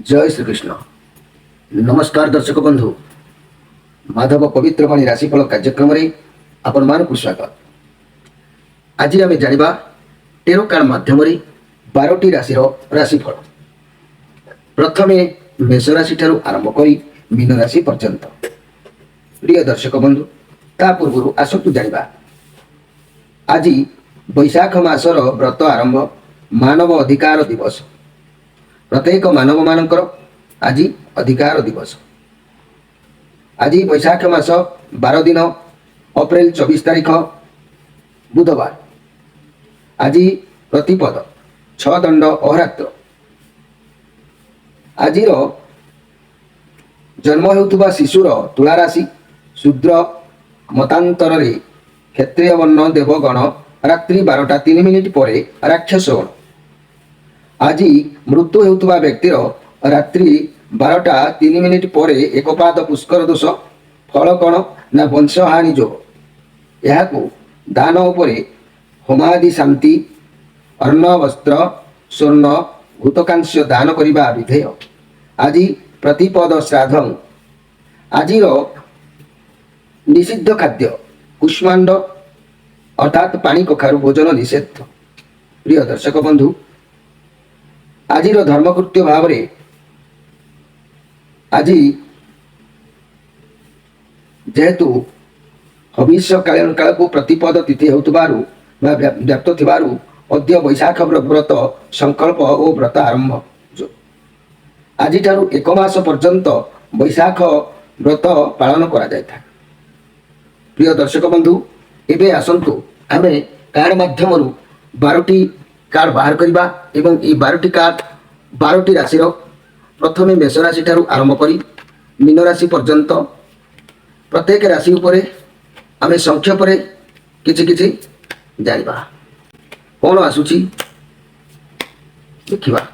जय श्री कृष्ण। नमस्कार दर्शक बंधु, माधव पवित्रवाणी राशिफल कार्यक्रम रे आपण मानक स्वागत। आज आम जाना टेरो कार्ड माध्यम 12टी राशि राशिफल। प्रथमे मेष राशि ठारू आरंभ करी मीन राशि पर्यंत। प्रिय दर्शक बंधु, ता पूर्व आसतु जाना आज बैशाख मासर व्रत आरंभ मानव अधिकार दिवस। प्रत्येक मानव मानकर आज अधिकार दिवस। आज बैशाख मास 12 दिन अप्रैल 24 तारीख बुधवार। आज प्रतिपद 6 दंड अहोरात्र। आज जन्म होता शिशुर तुला राशि शूद्र मतांतर क्षत्रिय वर्ण देवगण रात्रि 12:03 पर राक्षस गण। आज मृत्यु होता व्यक्तिर रात्रि 12:03 पर एकपाद पुष्कर दोष। फल कौन ना वंशहानि जोग। यह दान उपरे होमादि शांति अन्न वस्त्र स्वर्ण भूतकांश दान करने विधेय। आज प्रतिपद श्राद्ध। आज निषिद्ध खाद्य कुष्मांड अर्थात पानी कखारु भोजन निषेध। प्रिय दर्शक बंधु, आज धर्मकृत्य भाव आज जेहेतु हविष्य कालीन काल को प्रतिपद तिथि व्याप्त थिबारु अद्य बैशाख व्रत संकल्प और व्रत आरंभ। आज ठारू 1 मास पर्यंत बैशाख व्रत पालन करा जाय था। प्रिय दर्शक बंधु, एबे आसंतु आमे कार्ड माध्यम 12टी कार्ड बाहर करबा एवं ई 12टी कार्ड 12टी राशि प्रथमे मेष राशि ठारू आरंभ करी मीन राशि पर्यंत प्रत्येक राशि उपरे आमे संक्षेप रे किछि किछि जानिबा। कोन आसुची देखिबा।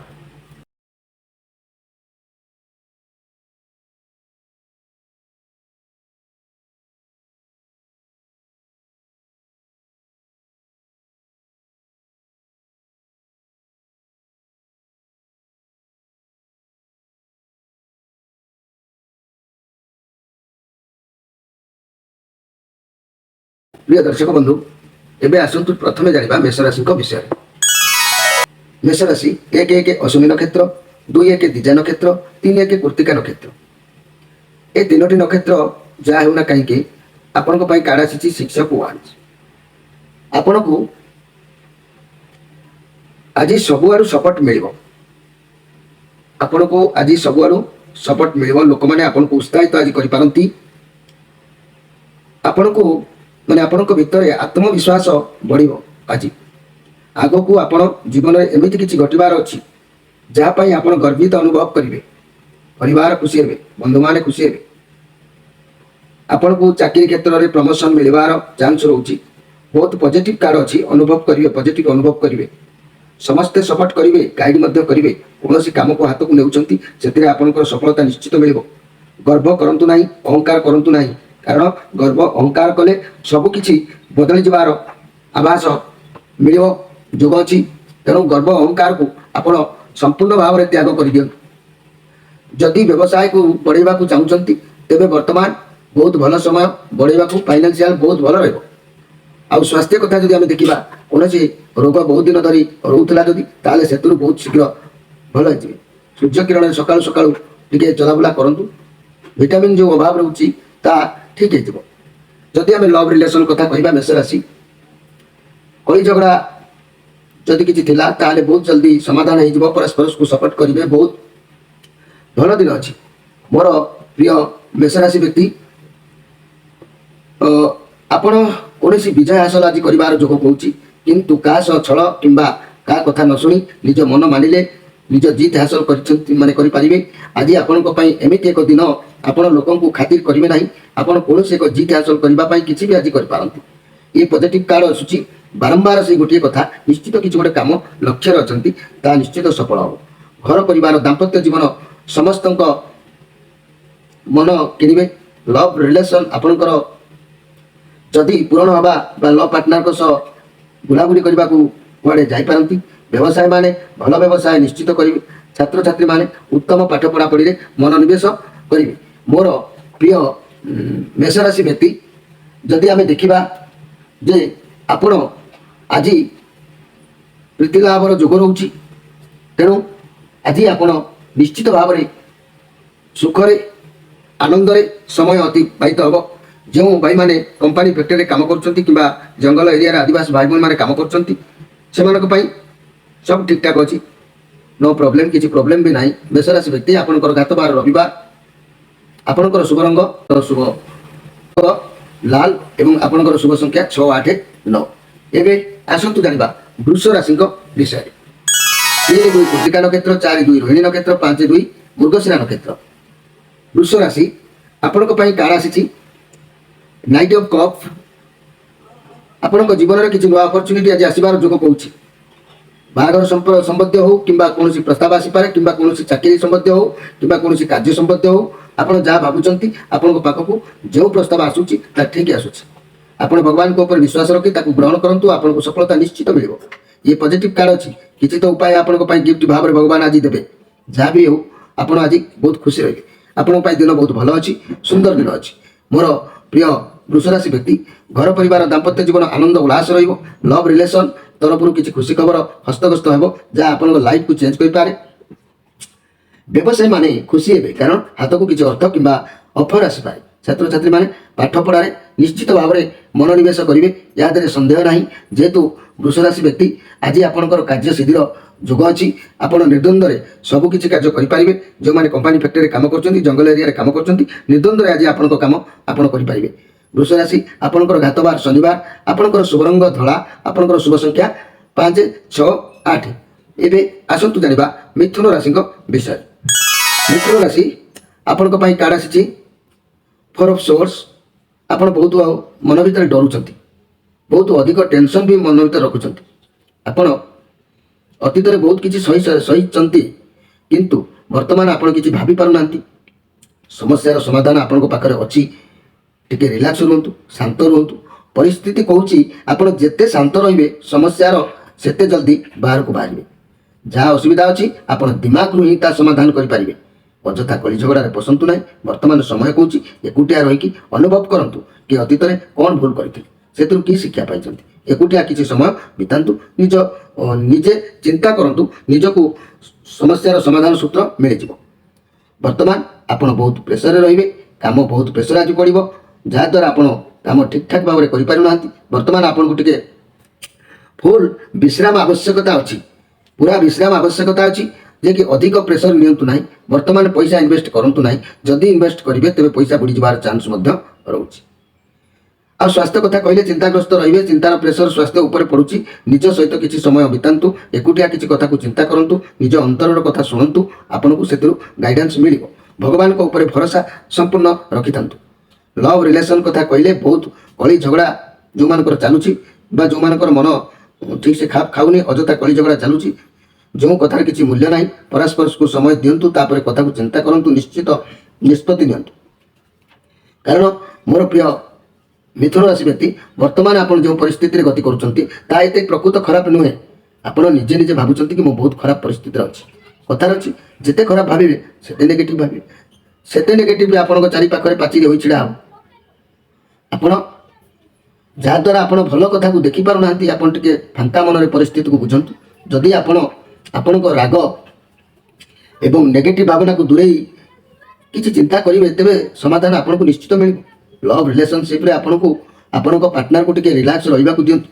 प्रिय दर्शक बंधु, एबे आसंतु प्रथमे जानिबा मेष राशि विषय। मेष राशि 1 अश्विनी नक्षत्र, 2 दिजा नक्षत्र, 3 कृत्तिका नक्षत्र। ए 3टी नक्षत्र जहाँ होना कहीं आपण कार्ड आसी 6 ऑफ वांड्स। आपण को आज सबुआड़ सपोर्ट मिल। आपण को आज सबुआड़ सपोर्ट मिल। लोक मैंने आपन को उत्साहित आज करि आपण को माने आपण भितर आत्मविश्वास बढ़। आज आग को आपण जीवन में एमती किसी घटबार अच्छी जहाँपाई आप गर्वित अनुभव करेंगे। परिवार खुशी हे, बंधु मैंने खुशी हे। आपण को चाकरी क्षेत्र में प्रमोशन मिलवार चांस रोचे। बहुत पॉजिटिव कार्ड अच्छी। अनुभव करेंगे, पॉजिटिव अनुभव करेंगे। समस्ते सपोर्ट करेंगे, गाइड करेंगे। कौन काम को हाथ को नेउछंती से आपंकर सफलता निश्चित मिल। गर्व करंतु नहीं, अहंकार करंतु नहीं। कारण गर्व अहंकार कले सबकिछि बदली जबार आभास मिल जोग अच्छी। तेणु गर्व अहंकार को आपण संपूर्ण भाव में त्याग कर दियंतु। जदि व्यवसाय को बढ़ेवा को चाहूँगी तेबे वर्तमान बहुत भल समय बढ़ेवा को फाइनेंशियल बहुत भल रहिबो। आ स्वास्थ्य कथा जदि आम देखा कौन रोग बहुत दिन धरी रोला जदि ताले सेतुरु बहुत शीघ्र भल हो। सूर्य किरण सकाळु सकाळु टिके चलाबुला करंतु। विटामिन जो अभाव रोची ता ठीक है। जदि आम लव रिलेशन कथा कहबा मेष राशि कई झगड़ा जदि किसी थिला ताले बहुत जल्दी समाधान हो। परस्पर को सपोर्ट करेंगे। बहुत भल दिन अच्छी। मोर प्रिय मेष राशि व्यक्ति आपण कौन विजय हासिल आज कर जोग कौची, किंतु क्या छल कि क्या कथा न शुणी निज मन मानिले निज जीत हासिल माने करें। आज आपण एमती एक दिन आपण लोक खातिर करेंगे ना। आपण कौन एक जीत हासिल करने किसी भी आज करपारती। ये पॉजिटिव कार्ड आसूची। बारंबार से गोटे कथा निश्चित किसी गोटे काम लक्ष्य अच्छी ता निश्चित सफल हो। घर परिवार दाम्पत्य जीवन समस्त मन किणवे। लव रिलेशन आपणकर जदि पूरण हवा लव पार्टनर सह बुलाबुली करने को कड़े जापारती। व्यवसाय माने भल व्यवसाय निश्चित करेंगे। ଛାତ୍ରଛାତ୍ରୀମାନେ ଉତ୍ତମ ପାଠ ପଢ଼ାପଢ଼ିରେ ମନୋନିବେଶ କରିବେ। ମୋର ପ୍ରିୟ ମେଷ ରାଶି ବ୍ୟକ୍ତି, ଯଦି ଆମେ ଦେଖିବା ଯେ ଆପଣ ଆଜି ପ୍ରୀତି ଲାଭର ଯୋଗ ରହୁଛି, ତେଣୁ ଆଜି ଆପଣ ନିଶ୍ଚିତ ଭାବରେ ସୁଖରେ ଆନନ୍ଦରେ ସମୟ ଅତିବାହିତ ହେବ। ଯେଉଁ ଭାଇମାନେ କମ୍ପାନୀ ଫ୍ୟାକ୍ଟରୀରେ କାମ କରୁଛନ୍ତି କିମ୍ବା ଜଙ୍ଗଲ ଏରିଆରେ ଆଦିବାସୀ ଭାଇ ଭଉଣୀମାନେ କାମ କରୁଛନ୍ତି, ସେମାନଙ୍କ ପାଇଁ ସବୁ ଠିକ୍ଠାକ୍ ଅଛି, ନୋ ପ୍ରୋବ୍ଲେମ୍, କିଛି ପ୍ରୋବ୍ଲେମ୍ ବି ନାହିଁ। ମେଷ ରାଶି ବ୍ୟକ୍ତି, ଆପଣଙ୍କର ଘାତ ବାର ରବିବାର, ଆପଣଙ୍କର ଶୁଭ ରଙ୍ଗ ଶୁଭ ଲାଲ ଏବଂ ଆପଣଙ୍କର ଶୁଭ ସଂଖ୍ୟା 6, 8, 9। ଏବେ ଆସନ୍ତୁ ଜାଣିବା ବୃଷ ରାଶିଙ୍କ ବିଷୟରେ। 3, 2 କୃତିକା ନକ୍ଷତ୍ର, 4, 2 ରୋହିଣୀ ନକ୍ଷତ୍ର, 5, 2 ମୃଗଶିରା ନକ୍ଷତ୍ର। ବୃଷ ରାଶି, ଆପଣଙ୍କ ପାଇଁ କାର୍ଡ ଆସିଛି ନାଇଟ୍ ଅଫ୍ କପ୍। ଆପଣଙ୍କ ଜୀବନରେ କିଛି ନୂଆ ଅପରଚ୍ୟୁନିଟି ଆଜି ଆସିବାର ଯୋଗ କହୁଛି। ବାହାଘର ସମ୍ବନ୍ଧୀୟ ହେଉ କିମ୍ବା କୌଣସି ପ୍ରସ୍ତାବ ଆସିପାରେ, କିମ୍ବା କୌଣସି ଚାକିରି ସମ୍ବନ୍ଧୀୟ ହେଉ କିମ୍ବା କୌଣସି କାର୍ଯ୍ୟ ସମ୍ବନ୍ଧୀୟ ହେଉ, ଆପଣ ଯାହା ଭାବୁଛନ୍ତି ଆପଣଙ୍କ ପାଖକୁ ଯେଉଁ ପ୍ରସ୍ତାବ ଆସୁଛି ତାହା ଠିକ୍ ଆସୁଛି। ଆପଣ ଭଗବାନଙ୍କ ଉପରେ ବିଶ୍ୱାସ ରଖି ତାକୁ ଗ୍ରହଣ କରନ୍ତୁ, ଆପଣଙ୍କୁ ସଫଳତା ନିଶ୍ଚିତ ମିଳିବ। ଇଏ ପଜିଟିଭ୍ କାର୍ଡ ଅଛି। କିଛି ତ ଉପାୟ ଆପଣଙ୍କ ପାଇଁ ଗିଫ୍ଟ ଭାବରେ ଭଗବାନ ଆଜି ଦେବେ। ଯାହା ବି ହେଉ, ଆପଣ ଆଜି ବହୁତ ଖୁସି ରହିବେ। ଆପଣଙ୍କ ପାଇଁ ଦିନ ବହୁତ ଭଲ ଅଛି, ସୁନ୍ଦର ଦିନ ଅଛି। ମୋର ପ୍ରିୟ ବୃଷ ରାଶି ବ୍ୟକ୍ତି, ଘର ପରିବାର ଦାମ୍ପତ୍ୟ ଜୀବନ ଆନନ୍ଦ ଉଲ୍ଲାସ ରହିବ। ଲଭ୍ ରିଲେସନ୍ ତରଫରୁ କିଛି ଖୁସି ଖବର ହସ୍ତଗସ୍ତ ହେବ, ଯାହା ଆପଣଙ୍କ ଲାଇଫକୁ ଚେଞ୍ଜ କରିପାରେ। ବ୍ୟବସାୟୀମାନେ ଖୁସି ହେବେ, କାରଣ ହାତକୁ କିଛି ଅର୍ଥ କିମ୍ବା ଅଫର ଆସିପାରେ। ଛାତ୍ରଛାତ୍ରୀମାନେ ପାଠ ପଢ଼ାରେ ନିଶ୍ଚିତ ଭାବରେ ମନୋନିବେଶ କରିବେ, ଏହା ଦେହରେ ସନ୍ଦେହ ନାହିଁ। ଯେହେତୁ ବୃଷ ରାଶି ବ୍ୟକ୍ତି, ଆଜି ଆପଣଙ୍କର କାର୍ଯ୍ୟ ସିଦ୍ଧିର ଯୋଗ ଅଛି। ଆପଣ ନିର୍ଦ୍ୱନ୍ଦ୍ୱରେ ସବୁ କିଛି କାର୍ଯ୍ୟ କରିପାରିବେ। ଯେଉଁମାନେ କମ୍ପାନୀ ଫ୍ୟାକ୍ଟରୀରେ କାମ କରୁଛନ୍ତି, ଜଙ୍ଗଲ ଏରିଆରେ କାମ କରୁଛନ୍ତି, ନିର୍ଦ୍ୱନ୍ଦ୍ୱରେ ଆଜି ଆପଣଙ୍କ କାମ ଆପଣ କରିପାରିବେ। ବୃଷ ରାଶି, ଆପଣଙ୍କର ଘାତବାର ଶନିବାର, ଆପଣଙ୍କର ଶୁଭ ରଙ୍ଗ ଧଳା, ଆପଣଙ୍କର ଶୁଭ ସଂଖ୍ୟା 5, 6, 8। ଏବେ ଆସନ୍ତୁ ଜାଣିବା ମିଥୁନ ରାଶିଙ୍କ ବିଷୟରେ। ମିଥୁନ ରାଶି, ଆପଣଙ୍କ ପାଇଁ କାର୍ଡ ଆସିଛି 4 ଅଫ୍ ସୋର୍ସ। ଆପଣ ବହୁତ ମନ ଭିତରେ ଡରୁଛନ୍ତି, ବହୁତ ଅଧିକ ଟେନସନ୍ ବି ମନ ଭିତରେ ରଖୁଛନ୍ତି। ଆପଣ ଅତୀତରେ ବହୁତ କିଛି ସହିଛନ୍ତି, କିନ୍ତୁ ବର୍ତ୍ତମାନ ଆପଣ କିଛି ଭାବି ପାରୁନାହାନ୍ତି। ସମସ୍ୟାର ସମାଧାନ ଆପଣଙ୍କ ପାଖରେ ଅଛି। ଟିକେ ରିଲାକ୍ସ ରୁହନ୍ତୁ, ଶାନ୍ତ ରୁହନ୍ତୁ। ପରିସ୍ଥିତି କହୁଛି ଆପଣ ଯେତେ ଶାନ୍ତ ରହିବେ, ସମସ୍ୟାର ସେତେ ଜଲ୍ଦି ବାହାରକୁ ବାହାରିବେ। ଯାହା ଅସୁବିଧା ଅଛି ଆପଣ ଦିମାଗରୁ ହିଁ ତା ସମାଧାନ କରିପାରିବେ। ଅଯଥା କଳି ଝଗଡ଼ାରେ ପଶନ୍ତୁ ନାହିଁ। ବର୍ତ୍ତମାନ ସମୟ କହୁଛି ଏକୁଟିଆ ରହିକି ଅନୁଭବ କରନ୍ତୁ କି ଅତୀତରେ କ'ଣ ଭୁଲ କରିଥିଲେ, ସେଥିରୁ କି ଶିକ୍ଷା ପାଇଛନ୍ତି। ଏକୁଟିଆ କିଛି ସମୟ ବିତାନ୍ତୁ, ନିଜେ ଚିନ୍ତା କରନ୍ତୁ, ନିଜକୁ ସମସ୍ୟାର ସମାଧାନ ସୂତ୍ର ମିଳିଯିବ। ବର୍ତ୍ତମାନ ଆପଣ ବହୁତ ପ୍ରେସରରେ ରହିବେ, କାମ ବହୁତ ପ୍ରେସର ଆଜି ପଡ଼ିବ, ଯାହାଦ୍ୱାରା ଆପଣ କାମ ଠିକ୍ଠାକ୍ ଭାବରେ କରିପାରୁନାହାନ୍ତି। ବର୍ତ୍ତମାନ ଆପଣଙ୍କୁ ଟିକେ ଫୁଲ୍ ବିଶ୍ରାମ ଆବଶ୍ୟକତା ଅଛି, ପୁରା ବିଶ୍ରାମ ଆବଶ୍ୟକତା ଅଛି। ଯେ କି ଅଧିକ ପ୍ରେସର ନିଅନ୍ତୁ ନାହିଁ। ବର୍ତ୍ତମାନ ପଇସା ଇନଭେଷ୍ଟ କରନ୍ତୁ ନାହିଁ। ଯଦି ଇନଭେଷ୍ଟ କରିବେ ତେବେ ପଇସା ବୁଡ଼ିଯିବାର ଚାନ୍ସ ମଧ୍ୟ ରହୁଛି। ଆଉ ସ୍ୱାସ୍ଥ୍ୟ କଥା କହିଲେ ଚିନ୍ତାଗ୍ରସ୍ତ ରହିବେ। ଚିନ୍ତାର ପ୍ରେସର ସ୍ୱାସ୍ଥ୍ୟ ଉପରେ ପଡ଼ୁଛି। ନିଜ ସହିତ କିଛି ସମୟ ବିତାନ୍ତୁ, ଏକୁଟିଆ କିଛି କଥାକୁ ଚିନ୍ତା କରନ୍ତୁ, ନିଜ ଅନ୍ତରର କଥା ଶୁଣନ୍ତୁ, ଆପଣଙ୍କୁ ସେଥିରୁ ଗାଇଡାନ୍ସ ମିଳିବ। ଭଗବାନଙ୍କ ଉପରେ ଭରସା ସମ୍ପୂର୍ଣ୍ଣ ରଖିଥାନ୍ତୁ। ଲଭ୍ ରିଲେସନ୍ କଥା କହିଲେ ବହୁତ କଳି ଝଗଡ଼ା ଯେଉଁମାନଙ୍କର ଚାଲୁଛି ବା ଯେଉଁମାନଙ୍କର ମନ ଠିକ୍ ସେ ଖାପ ଖାଉନି, ଅଯଥା କଳି ଝଗଡ଼ା ଚାଲୁଛି, ଯେଉଁ କଥାର କିଛି ମୂଲ୍ୟ ନାହିଁ, ପରସ୍ପରକୁ ସମୟ ଦିଅନ୍ତୁ, ତାପରେ କଥାକୁ ଚିନ୍ତା କରନ୍ତୁ, ନିଶ୍ଚିତ ନିଷ୍ପତ୍ତି ନିଅନ୍ତୁ। କାରଣ ମୋର ପ୍ରିୟ ମିଥୁନ ରାଶି ବ୍ୟକ୍ତି, ବର୍ତ୍ତମାନ ଆପଣ ଯେଉଁ ପରିସ୍ଥିତିରେ ଗତି କରୁଛନ୍ତି ତାହା ଏତେ ପ୍ରକୃତ ଖରାପ ନୁହେଁ। ଆପଣ ନିଜେ ନିଜେ ଭାବୁଛନ୍ତି କି ମୁଁ ବହୁତ ଖରାପ ପରିସ୍ଥିତିରେ ଅଛି। କଥାରେ ଅଛି ଯେତେ ଖରାପ ଭାବିବେ ସେତେ ନେଗେଟିଭ୍ ଭାବିବେ, ସେତେ ନେଗେଟିଭ୍ ଆପଣଙ୍କ ଚାରିପାଖରେ ପାଚିରି ହୋଇ ଛିଡ଼ା ହେବ। ଆପଣ ଯାହାଦ୍ୱାରା ଆପଣ ଭଲ କଥାକୁ ଦେଖିପାରୁନାହାନ୍ତି, ଆପଣ ଟିକେ ଫାଙ୍କା ମନରେ ପରିସ୍ଥିତିକୁ ବୁଝନ୍ତୁ। ଯଦି ଆପଣ ଆପଣଙ୍କ ରାଗ ଏବଂ ନେଗେଟିଭ୍ ଭାବନାକୁ ଦୂରେଇ କିଛି ଚିନ୍ତା କରିବେ, ତେବେ ସମାଧାନ ଆପଣଙ୍କୁ ନିଶ୍ଚିତ ମିଳିବ। ଲଭ୍ ରିଲେସନସିପ୍ରେ ଆପଣଙ୍କୁ ଆପଣଙ୍କ ପାର୍ଟନରକୁ ଟିକେ ରିଲାକ୍ସ ରହିବାକୁ ଦିଅନ୍ତୁ।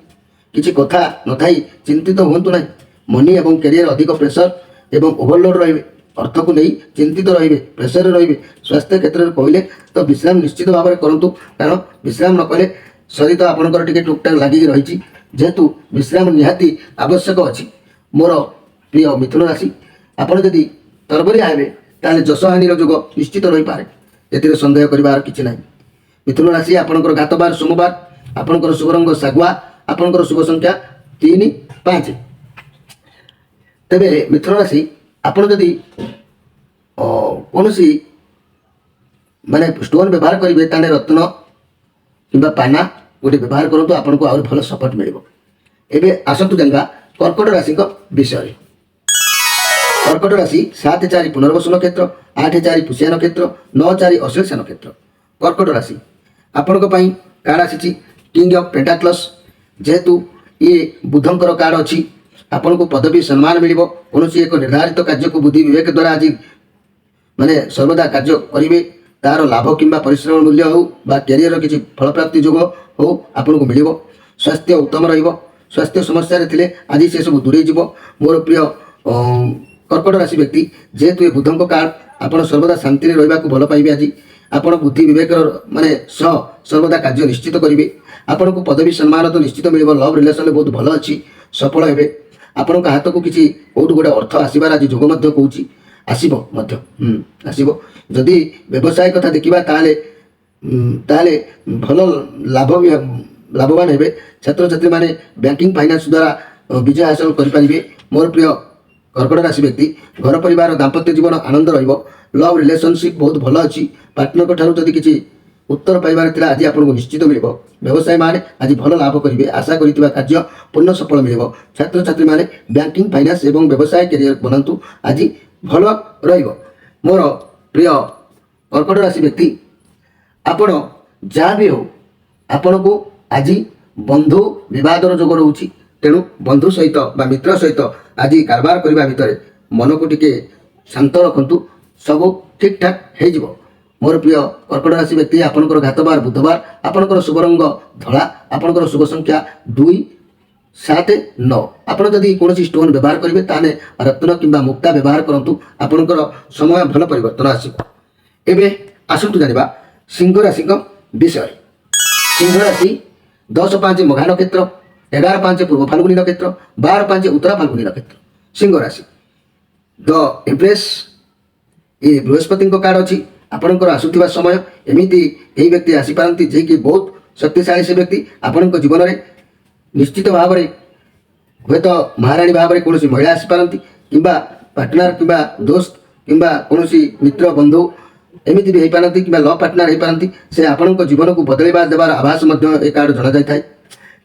କିଛି କଥା ନଥାଇ ଚିନ୍ତିତ ହୁଅନ୍ତୁ ନାହିଁ। ମନି ଏବଂ କ୍ୟାରିୟର ଅଧିକ ପ୍ରେସର ଏବଂ ଓଭରଲୋଡ୍ ରହିବେ। ଅର୍ଥକୁ ନେଇ ଚିନ୍ତିତ ରହିବେ, ପ୍ରେସରରେ ରହିବେ। ସ୍ୱାସ୍ଥ୍ୟ କ୍ଷେତ୍ରରେ କହିଲେ ତ ବିଶ୍ରାମ ନିଶ୍ଚିତ ଭାବରେ କରନ୍ତୁ, କାରଣ ବିଶ୍ରାମ ନ କଲେ ଶରୀର ଆପଣଙ୍କର ଟିକେ ଟୁକଟାକ ଲାଗିକି ରହିଛି। ଯେହେତୁ ବିଶ୍ରାମ ନିହାତି ଆବଶ୍ୟକ ଅଛି। ମୋର ପ୍ରିୟ ମିଥୁନ ରାଶି, ଆପଣ ଯଦି ତରବରିଆ ହେବେ ତାହେଲେ ଯଶହାନିର ଯୋଗ ନିଶ୍ଚିତ ରହିପାରେ, ଏଥିରେ ସନ୍ଦେହ କରିବାର କିଛି ନାହିଁ। ମିଥୁନ ରାଶି, ଆପଣଙ୍କର ଘାତବାର ସୋମବାର, ଆପଣଙ୍କର ଶୁଭ ରଙ୍ଗ ଶାଗୁଆ, ଆପଣଙ୍କର ଶୁଭ ସଂଖ୍ୟା 3, 5। ତେବେ ମିଥୁନ ରାଶି, ଆପଣ ଯଦି କୌଣସି ଷ୍ଟୋନ୍ ବ୍ୟବହାର କରିବେ ତାହେଲେ ରତ୍ନ କିମ୍ବା ପାନା ଗୋଟେ ବ୍ୟବହାର କରନ୍ତୁ, ଆପଣଙ୍କୁ ଆହୁରି ଭଲ ସପୋର୍ଟ ମିଳିବ। ଏବେ ଆସନ୍ତୁ ଜାଣିବା କର୍କଟ ରାଶିଙ୍କ ବିଷୟରେ। কর্কট রাশি 7-4 পুনর্বসু নক্ষত্র 8-4 পুষ্ୟା নক্ষত্র 9-4 অশ্লেষা নক্ষত্র। কর্কট রাশি ଆପଣଙ୍କ ପାଇଁ କାର୍ଡ଼ ଆସିଛି କିଙ୍ଗ ଅଫ୍ ପେଣ୍ଟାକ୍ଲସ୍। ଯେହେତୁ ଇଏ ବୁଧଙ୍କର କାର୍ଡ଼ ଅଛି, ଆପଣଙ୍କୁ ପଦବୀ ସମ୍ମାନ ମିଳିବ। କୌଣସି ଏକ ନିର୍ଦ୍ଧାରିତ କାର୍ଯ୍ୟକୁ ବୁଦ୍ଧି ବିବେକ ଦ୍ୱାରା ଆଜି ମାନେ ସର୍ବଦା କାର୍ଯ୍ୟ କରିବେ। ତାର ଲାଭ କିମ୍ବା ପରିଶ୍ରମ ମୂଲ୍ୟ ହେଉ ବା କ୍ୟାରିୟର କିଛି ଫଳପ୍ରାପ୍ତି ଯୋଗ ହେଉ ଆପଣଙ୍କୁ ମିଳିବ। ସ୍ୱାସ୍ଥ୍ୟ ଉତ୍ତମ ରହିବ। ସ୍ୱାସ୍ଥ୍ୟ ସମସ୍ୟାରେ ଥିଲେ ଆଜି ସେସବୁ ଦୂରେଇ ଯିବ। ମୋର ପ୍ରିୟ କର୍କଟ ରାଶି ବ୍ୟକ୍ତି, ଯେହେତୁ ଏ ବୁଧଙ୍କ କାର୍ଡ଼, ଆପଣ ସର୍ବଦା ଶାନ୍ତିରେ ରହିବାକୁ ଭଲ ପାଇବେ। ଆଜି ଆପଣ ବୁଦ୍ଧି ବିବେକର ମାନେ ସହ ସର୍ବଦା କାର୍ଯ୍ୟ ନିଶ୍ଚିତ କରିବେ। ଆପଣଙ୍କୁ ପଦବୀ ସମ୍ମାନ ତ ନିଶ୍ଚିତ ମିଳିବ। ଲଭ୍ ରିଲେସନରେ ବହୁତ ଭଲ ଅଛି, ସଫଳ ହେବେ। ଆପଣଙ୍କ ହାତକୁ କିଛି କେଉଁଠୁ ଗୋଟେ ଅର୍ଥ ଆସିବାର ଆଜି ଯୋଗ ମଧ୍ୟ କହୁଛି, ଆସିବ ମଧ୍ୟ ଆସିବ। ଯଦି ବ୍ୟବସାୟ କଥା ଦେଖିବା ତାହେଲେ ଭଲ ଲାଭବାନ ହେବେ। ଛାତ୍ରଛାତ୍ରୀମାନେ ବ୍ୟାଙ୍କିଂ ଫାଇନାନ୍ସ ଦ୍ୱାରା ବିଜୟ ହାସଲ କରିପାରିବେ। ମୋର ପ୍ରିୟ କର୍କଟ ରାଶି ବ୍ୟକ୍ତି, ଘର ପରିବାର ଦାମ୍ପତ୍ୟ ଜୀବନ ଆନନ୍ଦ ରହିବ। ଲଭ୍ ରିଲେସନସିପ୍ ବହୁତ ଭଲ ଅଛି। ପାର୍ଟନରଙ୍କ ଠାରୁ ଯଦି କିଛି ଉତ୍ତର ପାଇବାର ଥିଲା ଆଜି ଆପଣଙ୍କୁ ନିଶ୍ଚିତ ମିଳିବ। ବ୍ୟବସାୟୀମାନେ ଆଜି ଭଲ ଲାଭ କରିବେ। ଆଶା କରିଥିବା କାର୍ଯ୍ୟ ପୂର୍ଣ୍ଣ ସଫଳ ମିଳିବ। ଛାତ୍ରଛାତ୍ରୀମାନେ ବ୍ୟାଙ୍କିଂ ଫାଇନାନ୍ସ ଏବଂ ବ୍ୟବସାୟ କ୍ୟାରିୟର ବନାନ୍ତୁ, ଆଜି ଭଲ ରହିବ। ମୋର ପ୍ରିୟ କର୍କଟ ରାଶି ବ୍ୟକ୍ତି, ଆପଣ ଯାହା ବି ହେଉ ଆପଣଙ୍କୁ ଆଜି ବନ୍ଧୁ ବିବାଦର ଯୋଗ ରହୁଛି। ତେଣୁ ବନ୍ଧୁ ସହିତ ବା ମିତ୍ର ସହିତ ଆଜି କାରବାର କରିବା ଭିତରେ ମନକୁ ଟିକେ ଶାନ୍ତ ରଖନ୍ତୁ, ସବୁ ଠିକ୍ଠାକ୍ ହେଇଯିବ। ମୋର ପ୍ରିୟ କର୍କଟ ରାଶି ବ୍ୟକ୍ତି, ଆପଣଙ୍କର ଘାତବାର ବୁଧବାର, ଆପଣଙ୍କର ଶୁଭ ରଙ୍ଗ ଧଳା, ଆପଣଙ୍କର ଶୁଭ ସଂଖ୍ୟା 2, 7, 9। ଆପଣ ଯଦି କୌଣସି ଷ୍ଟୋନ୍ ବ୍ୟବହାର କରିବେ ତାହେଲେ ରତ୍ନ କିମ୍ବା ମୁକ୍ତା ବ୍ୟବହାର କରନ୍ତୁ। ଆପଣଙ୍କର ସମୟ ଭଲ ପରିବର୍ତ୍ତନ ଆସିବ। ଏବେ ଆସନ୍ତୁ ଜାଣିବା ସିଂହ ରାଶିଙ୍କ ବିଷୟରେ। ସିଂହ ରାଶି 10-5 ମଘା ନକ୍ଷତ୍ର, 11-5 ପୂର୍ବ ଫାଲ୍ଗୁନୀ ନକ୍ଷତ୍ର, 12-5 ଉତ୍ତରା ଫାଲ୍ଗୁନୀ ନକ୍ଷତ୍ର। ସିଂହ ରାଶି ଦ ଏମ୍ପ୍ରେସ୍, ଏ ବୃହସ୍ପତିଙ୍କ କାର୍ଡ଼ ଅଛି। ଆପଣଙ୍କର ଆସୁଥିବା ସମୟ ଏମିତି ଏହି ବ୍ୟକ୍ତି ଆସିପାରନ୍ତି ଯିଏକି ବହୁତ ଶକ୍ତିଶାଳୀ। ସେ ବ୍ୟକ୍ତି ଆପଣଙ୍କ ଜୀବନରେ ନିଶ୍ଚିତ ଭାବରେ ହୁଏତ ମହାରାଣୀ ଭାବରେ କୌଣସି ମହିଳା ଆସିପାରନ୍ତି, କିମ୍ବା ପାର୍ଟନର କିମ୍ବା ଦୋସ୍ତ କିମ୍ବା କୌଣସି ମିତ୍ର ବନ୍ଧୁ ଏମିତି ବି ହେଇପାରନ୍ତି, କିମ୍ବା ଲଭ୍ ପାର୍ଟନର ହେଇପାରନ୍ତି। ସେ ଆପଣଙ୍କ ଜୀବନକୁ ବଦଳାଇବା ଦେବାର ଆଭାସ ମଧ୍ୟ ଏ କାର୍ଡ଼ ଜଣାଯାଇଥାଏ।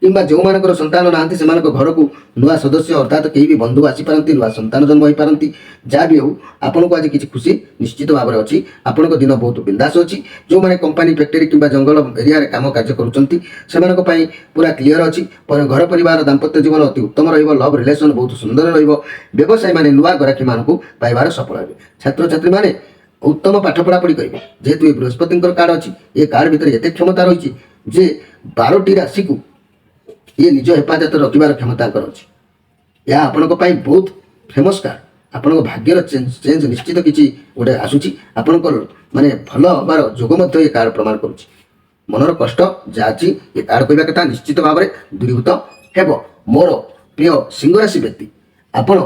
କିମ୍ବା ଯେଉଁମାନଙ୍କର ସନ୍ତାନ ନାହାନ୍ତି ସେମାନଙ୍କ ଘରକୁ ନୂଆ ସଦସ୍ୟ ଅର୍ଥାତ୍ କେହି ବି ବନ୍ଧୁ ଆସିପାରନ୍ତି, ନୂଆ ସନ୍ତାନ ଜନ୍ମ ହୋଇପାରନ୍ତି। ଯାହା ବି ହେଉ ଆପଣଙ୍କୁ ଆଜି କିଛି ଖୁସି ନିଶ୍ଚିତ ଭାବରେ ଅଛି। ଆପଣଙ୍କ ଦିନ ବହୁତ ବିନ୍ଦାସ ଅଛି। ଯେଉଁମାନେ କମ୍ପାନୀ, ଫ୍ୟାକ୍ଟରୀ କିମ୍ବା ଜଙ୍ଗଲ ଏରିଆରେ କାମ କାର୍ଯ୍ୟ କରୁଛନ୍ତି ସେମାନଙ୍କ ପାଇଁ ପୁରା କ୍ଲିଅର ଅଛି। ଘର ପରିବାର ଦାମ୍ପତ୍ୟ ଜୀବନ ଅତି ଉତ୍ତମ ରହିବ। ଲଭ୍ ରିଲେସନ୍ ବହୁତ ସୁନ୍ଦର ରହିବ। ବ୍ୟବସାୟୀମାନେ ନୂଆ ଗରାଖୀମାନଙ୍କୁ ପାଇବାର ସଫଳ ହେବେ। ଛାତ୍ରଛାତ୍ରୀମାନେ ଉତ୍ତମ ପାଠ ପଢ଼ାପଢ଼ି କରିବେ। ଯେହେତୁ ଏ ବୃହସ୍ପତିଙ୍କର କାର୍ଡ଼ ଅଛି, ଏ କାର୍ଡ଼ ଭିତରେ ଏତେ କ୍ଷମତା ରହିଛି ଯେ 12ଟି ରାଶିକୁ ଇଏ ନିଜ ହେପାଜତ ରଖିବାର କ୍ଷମତା ଅଛି। ଏହା ଆପଣଙ୍କ ପାଇଁ ବହୁତ ଫେମସ୍ କାର୍ଡ଼। ଆପଣଙ୍କ ଭାଗ୍ୟର ଚେଞ୍ଜ ନିଶ୍ଚିତ କିଛି ଗୋଟେ ଆସୁଛି। ଆପଣଙ୍କର ମାନେ ଭଲ ହେବାର ଯୋଗ ମଧ୍ୟ ଏ କାର୍ଡ଼ ପ୍ରମାଣ କରୁଛି। ମନର କଷ୍ଟ ଯାହା ଅଛି ଏ କାର୍ଡ଼ କହିବା କଥା ନିଶ୍ଚିତ ଭାବରେ ଦୂରୀଭୂତ ହେବ। ମୋର ପ୍ରିୟ ସିଂହ ରାଶି ବ୍ୟକ୍ତି, ଆପଣ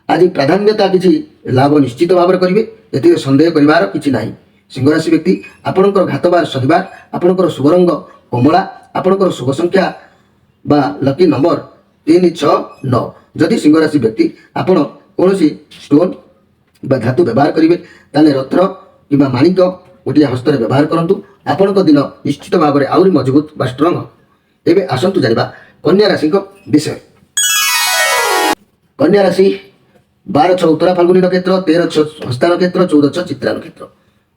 ଆଜି ପ୍ରାଧାନ୍ୟତା କିଛି ଲାଭ ନିଶ୍ଚିତ ଭାବରେ କରିବେ, ଏଥିରେ ସନ୍ଦେହ କରିବାର କିଛି ନାହିଁ। ସିଂହ ରାଶି ବ୍ୟକ୍ତି, ଆପଣଙ୍କର ଘାତବାର ଶନିବାର, ଆପଣଙ୍କର ଶୁଭ ରଙ୍ଗ କମଳା, ଆପଣଙ୍କର ଶୁଭ ସଂଖ୍ୟା ବା ଲକି ନମ୍ବର 3, 6, 9। ଯଦି ସିଂହ ରାଶି ବ୍ୟକ୍ତି ଆପଣ କୌଣସି ଷ୍ଟୋନ୍ ବା ଧାତୁ ବ୍ୟବହାର କରିବେ ତାହେଲେ ରତ୍ନ କିମ୍ବା ମାଣିକ ଗୋଟିଏ ହସ୍ତରେ ବ୍ୟବହାର କରନ୍ତୁ। ଆପଣଙ୍କ ଦିନ ନିଶ୍ଚିତ ଭାବରେ ଆହୁରି ମଜବୁତ ବା ଷ୍ଟ୍ରଙ୍ଗ ହେବ। ଏବେ ଆସନ୍ତୁ ଜାଣିବା କନ୍ୟା ରାଶିଙ୍କ ବିଷୟରେ। କନ୍ୟା ରାଶି 12-6 ଉତ୍ତରା ଫାଲ୍ଗୁନୀ ନକ୍ଷତ୍ର, 13-6 ହସ୍ତା ନକ୍ଷତ୍ର, 14-6 ଚିତ୍ରା ନକ୍ଷତ୍ର।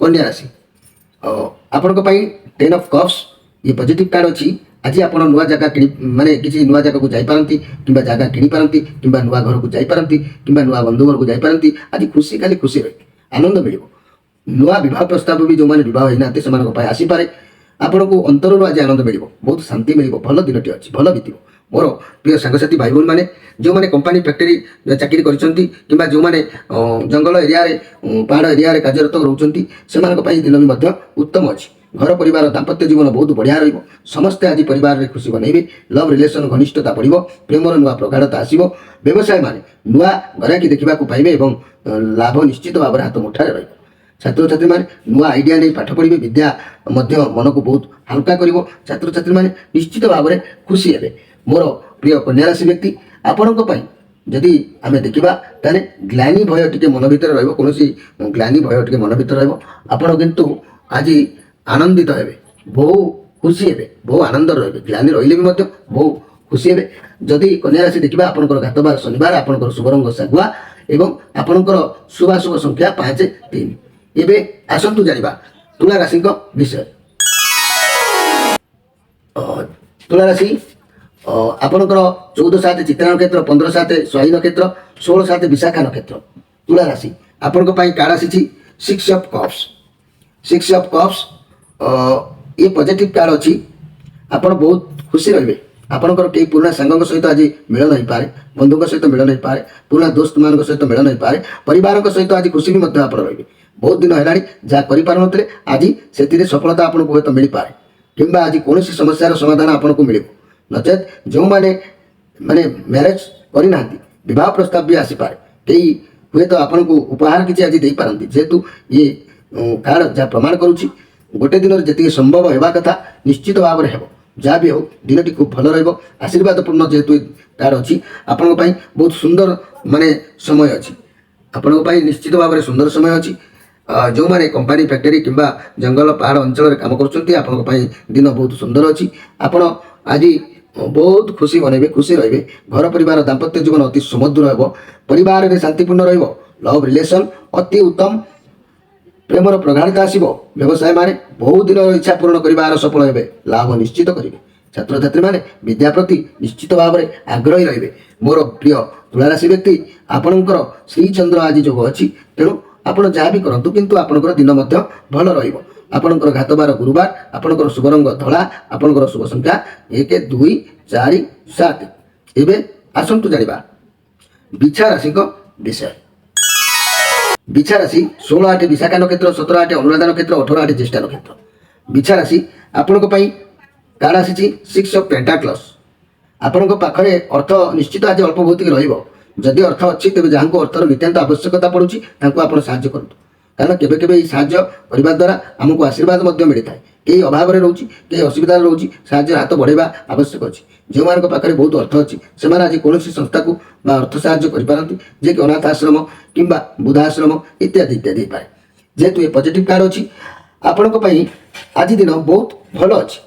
କନ୍ୟା ରାଶି ଆପଣଙ୍କ ପାଇଁ 10 ଅଫ୍ କପ୍ସ ଇଏ ପଜିଟିଭ୍ କାର୍ଡ଼ ଅଛି। ଆଜି ଆପଣ ନୂଆ ଜାଗା ମାନେ କିଛି ନୂଆ ଜାଗାକୁ ଯାଇପାରନ୍ତି, କିମ୍ବା ଜାଗା କିଣିପାରନ୍ତି, କିମ୍ବା ନୂଆ ଘରକୁ ଯାଇପାରନ୍ତି, କିମ୍ବା ନୂଆ ବନ୍ଧୁ ଘରକୁ ଯାଇପାରନ୍ତି। ଆଜି ଖୁସି ଖାଲି ଖୁସି ରହିବେ, ଆନନ୍ଦ ମିଳିବ। ନୂଆ ବିବାହ ପ୍ରସ୍ତାବ ବି ଯେଉଁମାନେ ବିବାହ ହେଇନାହାନ୍ତି ସେମାନଙ୍କ ପାଇଁ ଆସିପାରେ। ଆପଣଙ୍କୁ ଅନ୍ତରରୁ ଆଜି ଆନନ୍ଦ ମିଳିବ, ବହୁତ ଶାନ୍ତି ମିଳିବ। ଭଲ ଦିନଟି ଅଛି, ଭଲ ବିତିବ। ମୋର ପ୍ରିୟ ସାଙ୍ଗସାଥି ଭାଇ ଭଉଣୀମାନେ, ଯେଉଁମାନେ କମ୍ପାନୀ ଫ୍ୟାକ୍ଟରୀ ଚାକିରି କରିଛନ୍ତି, କିମ୍ବା ଯେଉଁମାନେ ଜଙ୍ଗଲ ଏରିଆରେ ପାହାଡ଼ ଏରିଆରେ କାର୍ଯ୍ୟରତ ରହୁଛନ୍ତି ସେମାନଙ୍କ ପାଇଁ ଦିନ ବି ମଧ୍ୟ ଉତ୍ତମ ଅଛି। ଘର ପରିବାର ଦାମ୍ପତ୍ୟ ଜୀବନ ବହୁତ ବଢ଼ିଆ ରହିବ। ସମସ୍ତେ ଆଜି ପରିବାରରେ ଖୁସି ବନେଇବେ। ଲଭ୍ ରିଲେସନ୍ ଘନିଷ୍ଠତା ବଢ଼ିବ। ପ୍ରେମର ନୂଆ ପ୍ରଗାଢ଼ତା ଆସିବ। ବ୍ୟବସାୟୀମାନେ ନୂଆ ଗରାଖୀ ଦେଖିବାକୁ ପାଇବେ ଏବଂ ଲାଭ ନିଶ୍ଚିତ ଭାବରେ ହାତ ମୁଠାରେ ରହିବ। ଛାତ୍ରଛାତ୍ରୀମାନେ ନୂଆ ଆଇଡ଼ିଆ ନେଇ ପାଠ ପଢ଼ିବେ। ବିଦ୍ୟା ମଧ୍ୟ ମନକୁ ବହୁତ ହାଲକା କରିବ। ଛାତ୍ରଛାତ୍ରୀମାନେ ନିଶ୍ଚିତ ଭାବରେ ଖୁସି ହେବେ। ମୋର ପ୍ରିୟ କନ୍ୟା ରାଶି ବ୍ୟକ୍ତି, ଆପଣଙ୍କ ପାଇଁ ଯଦି ଆମେ ଦେଖିବା ତାହେଲେ ଗ୍ଲାନି ଭୟ ଟିକେ ମନ ଭିତରେ ରହିବ। କୌଣସି ଗ୍ଲାନି ଭୟ ଟିକେ ମନ ଭିତରେ ରହିବ। ଆପଣ କିନ୍ତୁ ଆଜି ଆନନ୍ଦିତ ହେବେ, ବହୁ ଖୁସି ହେବେ, ବହୁ ଆନନ୍ଦରେ ରହିବେ। ଗ୍ଲାନି ରହିଲେ ବି ମଧ୍ୟ ବହୁ ଖୁସି ହେବେ। ଯଦି କନ୍ୟା ରାଶି ଦେଖିବା ଆପଣଙ୍କର ଘାତବାର ଶନିବାର, ଆପଣଙ୍କର ଶୁଭ ରଙ୍ଗ ଶାଗୁଆ, ଏବଂ ଆପଣଙ୍କର ଶୁଭାଶୁଭ ସଂଖ୍ୟା 5 3। ଏବେ ଆସନ୍ତୁ ଜାଣିବା ତୁଳା ରାଶିଙ୍କ ବିଷୟ। ତୁଳା ରାଶି ଆପଣଙ୍କର 14/7 ଚିତ୍ରା ନକ୍ଷତ୍ର, 15/7 ସ୍ୱାୟୀ ନକ୍ଷତ୍ର, 16/7 ବିଶାଖା ନକ୍ଷତ୍ର। ତୁଳା ରାଶି ଆପଣଙ୍କ ପାଇଁ କାର୍ଡ ଆସିଛି 6 of cups. 6 of cups A positive card ଅଛି। ଆପଣ ବହୁତ ଖୁସି ରହିବେ। ଆପଣଙ୍କର କେହି ପୁରୁଣା ସାଙ୍ଗଙ୍କ ସହିତ ଆଜି ମିଳନ ହେଇପାରେ, ବନ୍ଧୁଙ୍କ ସହିତ ମିଳନ ହେଇପାରେ, ପୁରୁଣା ଦୋସ୍ତମାନଙ୍କ ସହିତ ମିଳନ ହେଇପାରେ, ପରିବାରଙ୍କ ସହିତ ଆଜି ଖୁସି ବି ମଧ୍ୟ ଆପଣ ରହିବେ। ବହୁତ ଦିନ ହେଲାଣି ଯାହା କରିପାରୁନଥିଲେ ଆଜି ସେଥିରେ ସଫଳତା ଆପଣଙ୍କୁ ହୁଏତ ମିଳିପାରେ, କିମ୍ବା ଆଜି କୌଣସି ସମସ୍ୟାର ସମାଧାନ ଆପଣଙ୍କୁ ମିଳିବ। ନଚେତ୍ ଯେଉଁମାନେ ମ୍ୟାରେଜ୍ କରିନାହାନ୍ତି ବିବାହ ପ୍ରସ୍ତାବ ବି ଆସିପାରେ। କେହି ହୁଏତ ଆପଣଙ୍କୁ ଉପହାର କିଛି ଆଜି ଦେଇପାରନ୍ତି। ଯେହେତୁ ଇଏ କାର୍ଡ ଯାହା ପ୍ରମାଣ କରୁଛି ଗୋଟେ ଦିନରେ ଯେତିକି ସମ୍ଭବ ହେବା କଥା ନିଶ୍ଚିତ ଭାବରେ ହେବ। ଯାହା ବି ହେଉ ଦିନଟି ଖୁବ୍ ଭଲ ରହିବ। ଆଶୀର୍ବାଦପୂର୍ଣ୍ଣ ଯେହେତୁ କାର୍ଡ ଅଛି ଆପଣଙ୍କ ପାଇଁ ବହୁତ ସୁନ୍ଦର ସମୟ ଅଛି। ଆପଣଙ୍କ ପାଇଁ ନିଶ୍ଚିତ ଭାବରେ ସୁନ୍ଦର ସମୟ ଅଛି। ଯେଉଁମାନେ କମ୍ପାନୀ, ଫ୍ୟାକ୍ଟରୀ କିମ୍ବା ଜଙ୍ଗଲ ପାହାଡ଼ ଅଞ୍ଚଳରେ କାମ କରୁଛନ୍ତି ଆପଣଙ୍କ ପାଇଁ ଦିନ ବହୁତ ସୁନ୍ଦର ଅଛି। ଆପଣ ଆଜି ବହୁତ ଖୁସି ବନେଇବେ, ଖୁସି ରହିବେ। ଘର ପରିବାର ଦାମ୍ପତ୍ୟ ଜୀବନ ଅତି ସୁମଧୁର ହେବ। ପରିବାରରେ ଶାନ୍ତିପୂର୍ଣ୍ଣ ରହିବ। ଲଭ୍ ରିଲେସନ୍ ଅତି ଉତ୍ତମ। ପ୍ରେମର ପ୍ରଗାଢ଼ତା ଆସିବ। ବ୍ୟବସାୟୀମାନେ ବହୁ ଦିନର ଇଚ୍ଛା ପୂରଣ କରିବାର ସଫଳ ହେବେ। ଲାଭ ନିଶ୍ଚିତ କରିବେ। ଛାତ୍ରଛାତ୍ରୀମାନେ ବିଦ୍ୟା ପ୍ରତି ନିଶ୍ଚିତ ଭାବରେ ଆଗ୍ରହୀ ରହିବେ। ମୋର ପ୍ରିୟ ତୁଳାରାଶି ବ୍ୟକ୍ତି, ଆପଣଙ୍କର ଶ୍ରୀଚନ୍ଦ୍ର ଆଜି ଯୋଗ ଅଛି। ତେଣୁ ଆପଣ ଯାହା ବି କରନ୍ତୁ କିନ୍ତୁ ଆପଣଙ୍କର ଦିନ ମଧ୍ୟ ଭଲ ରହିବ। ଆପଣଙ୍କର ଘାତବାର ଗୁରୁବାର, ଆପଣଙ୍କର ଶୁଭ ରଙ୍ଗ ଧଳା, ଆପଣଙ୍କର ଶୁଭ ସଂଖ୍ୟା 1 2 4 7। ଏବେ ଆସନ୍ତୁ ଜାଣିବା ବିଛା ରାଶିଙ୍କ ବିଷୟ। ବିଛା ରାଶି 16/8 ବିଶାଖା ନକ୍ଷତ୍ର, 17/8 ଅନୁରାଧା ନକ୍ଷତ୍ର, 18/8 ଜ୍ୟେଷ୍ଠା ନକ୍ଷତ୍ର। ବିଛା ରାଶି ଆପଣଙ୍କ ପାଇଁ କାର୍ଡ ଆସିଛି 6 ଅଫ୍ ପେଣ୍ଟାକ୍ଲସ୍। ଆପଣଙ୍କ ପାଖରେ ଅର୍ଥ ନିଶ୍ଚିତ ଆଜି ଅଳ୍ପ ବହୁତ ରହିବ। ଯଦି ଅର୍ଥ ଅଛି ତେବେ ଯାହାଙ୍କୁ ଅର୍ଥର ନିତ୍ୟାନ୍ତ ଆବଶ୍ୟକତା ପଡ଼ୁଛି ତାଙ୍କୁ ଆପଣ ସାହାଯ୍ୟ କରନ୍ତୁ। କାରଣ କେବେ କେବେ ଏହି ସାହାଯ୍ୟ କରିବା ଦ୍ୱାରା ଆମକୁ ଆଶୀର୍ବାଦ ମଧ୍ୟ ମିଳିଥାଏ। କେହି ଅଭାବରେ ରହୁଛି, କେହି ଅସୁବିଧାରେ ରହୁଛି, ସାହାଯ୍ୟର ହାତ ବଢ଼ାଇବା ଆବଶ୍ୟକ ଅଛି। ଯେଉଁମାନଙ୍କ ପାଖରେ ବହୁତ ଅର୍ଥ ଅଛି ସେମାନେ ଆଜି କୌଣସି ସଂସ୍ଥାକୁ ବା ଅର୍ଥ ସାହାଯ୍ୟ କରିପାରନ୍ତି, ଯିଏକି ଅନାଥ ଆଶ୍ରମ କିମ୍ବା ବୃଦ୍ଧାଶ୍ରମ ଇତ୍ୟାଦି ଇତ୍ୟାଦି ହେଇପାରେ। ଯେହେତୁ ଏ ପଜିଟିଭ କାର୍ଡ ଅଛି ଆପଣଙ୍କ ପାଇଁ ଆଜି ଦିନ ବହୁତ ଭଲ ଅଛି।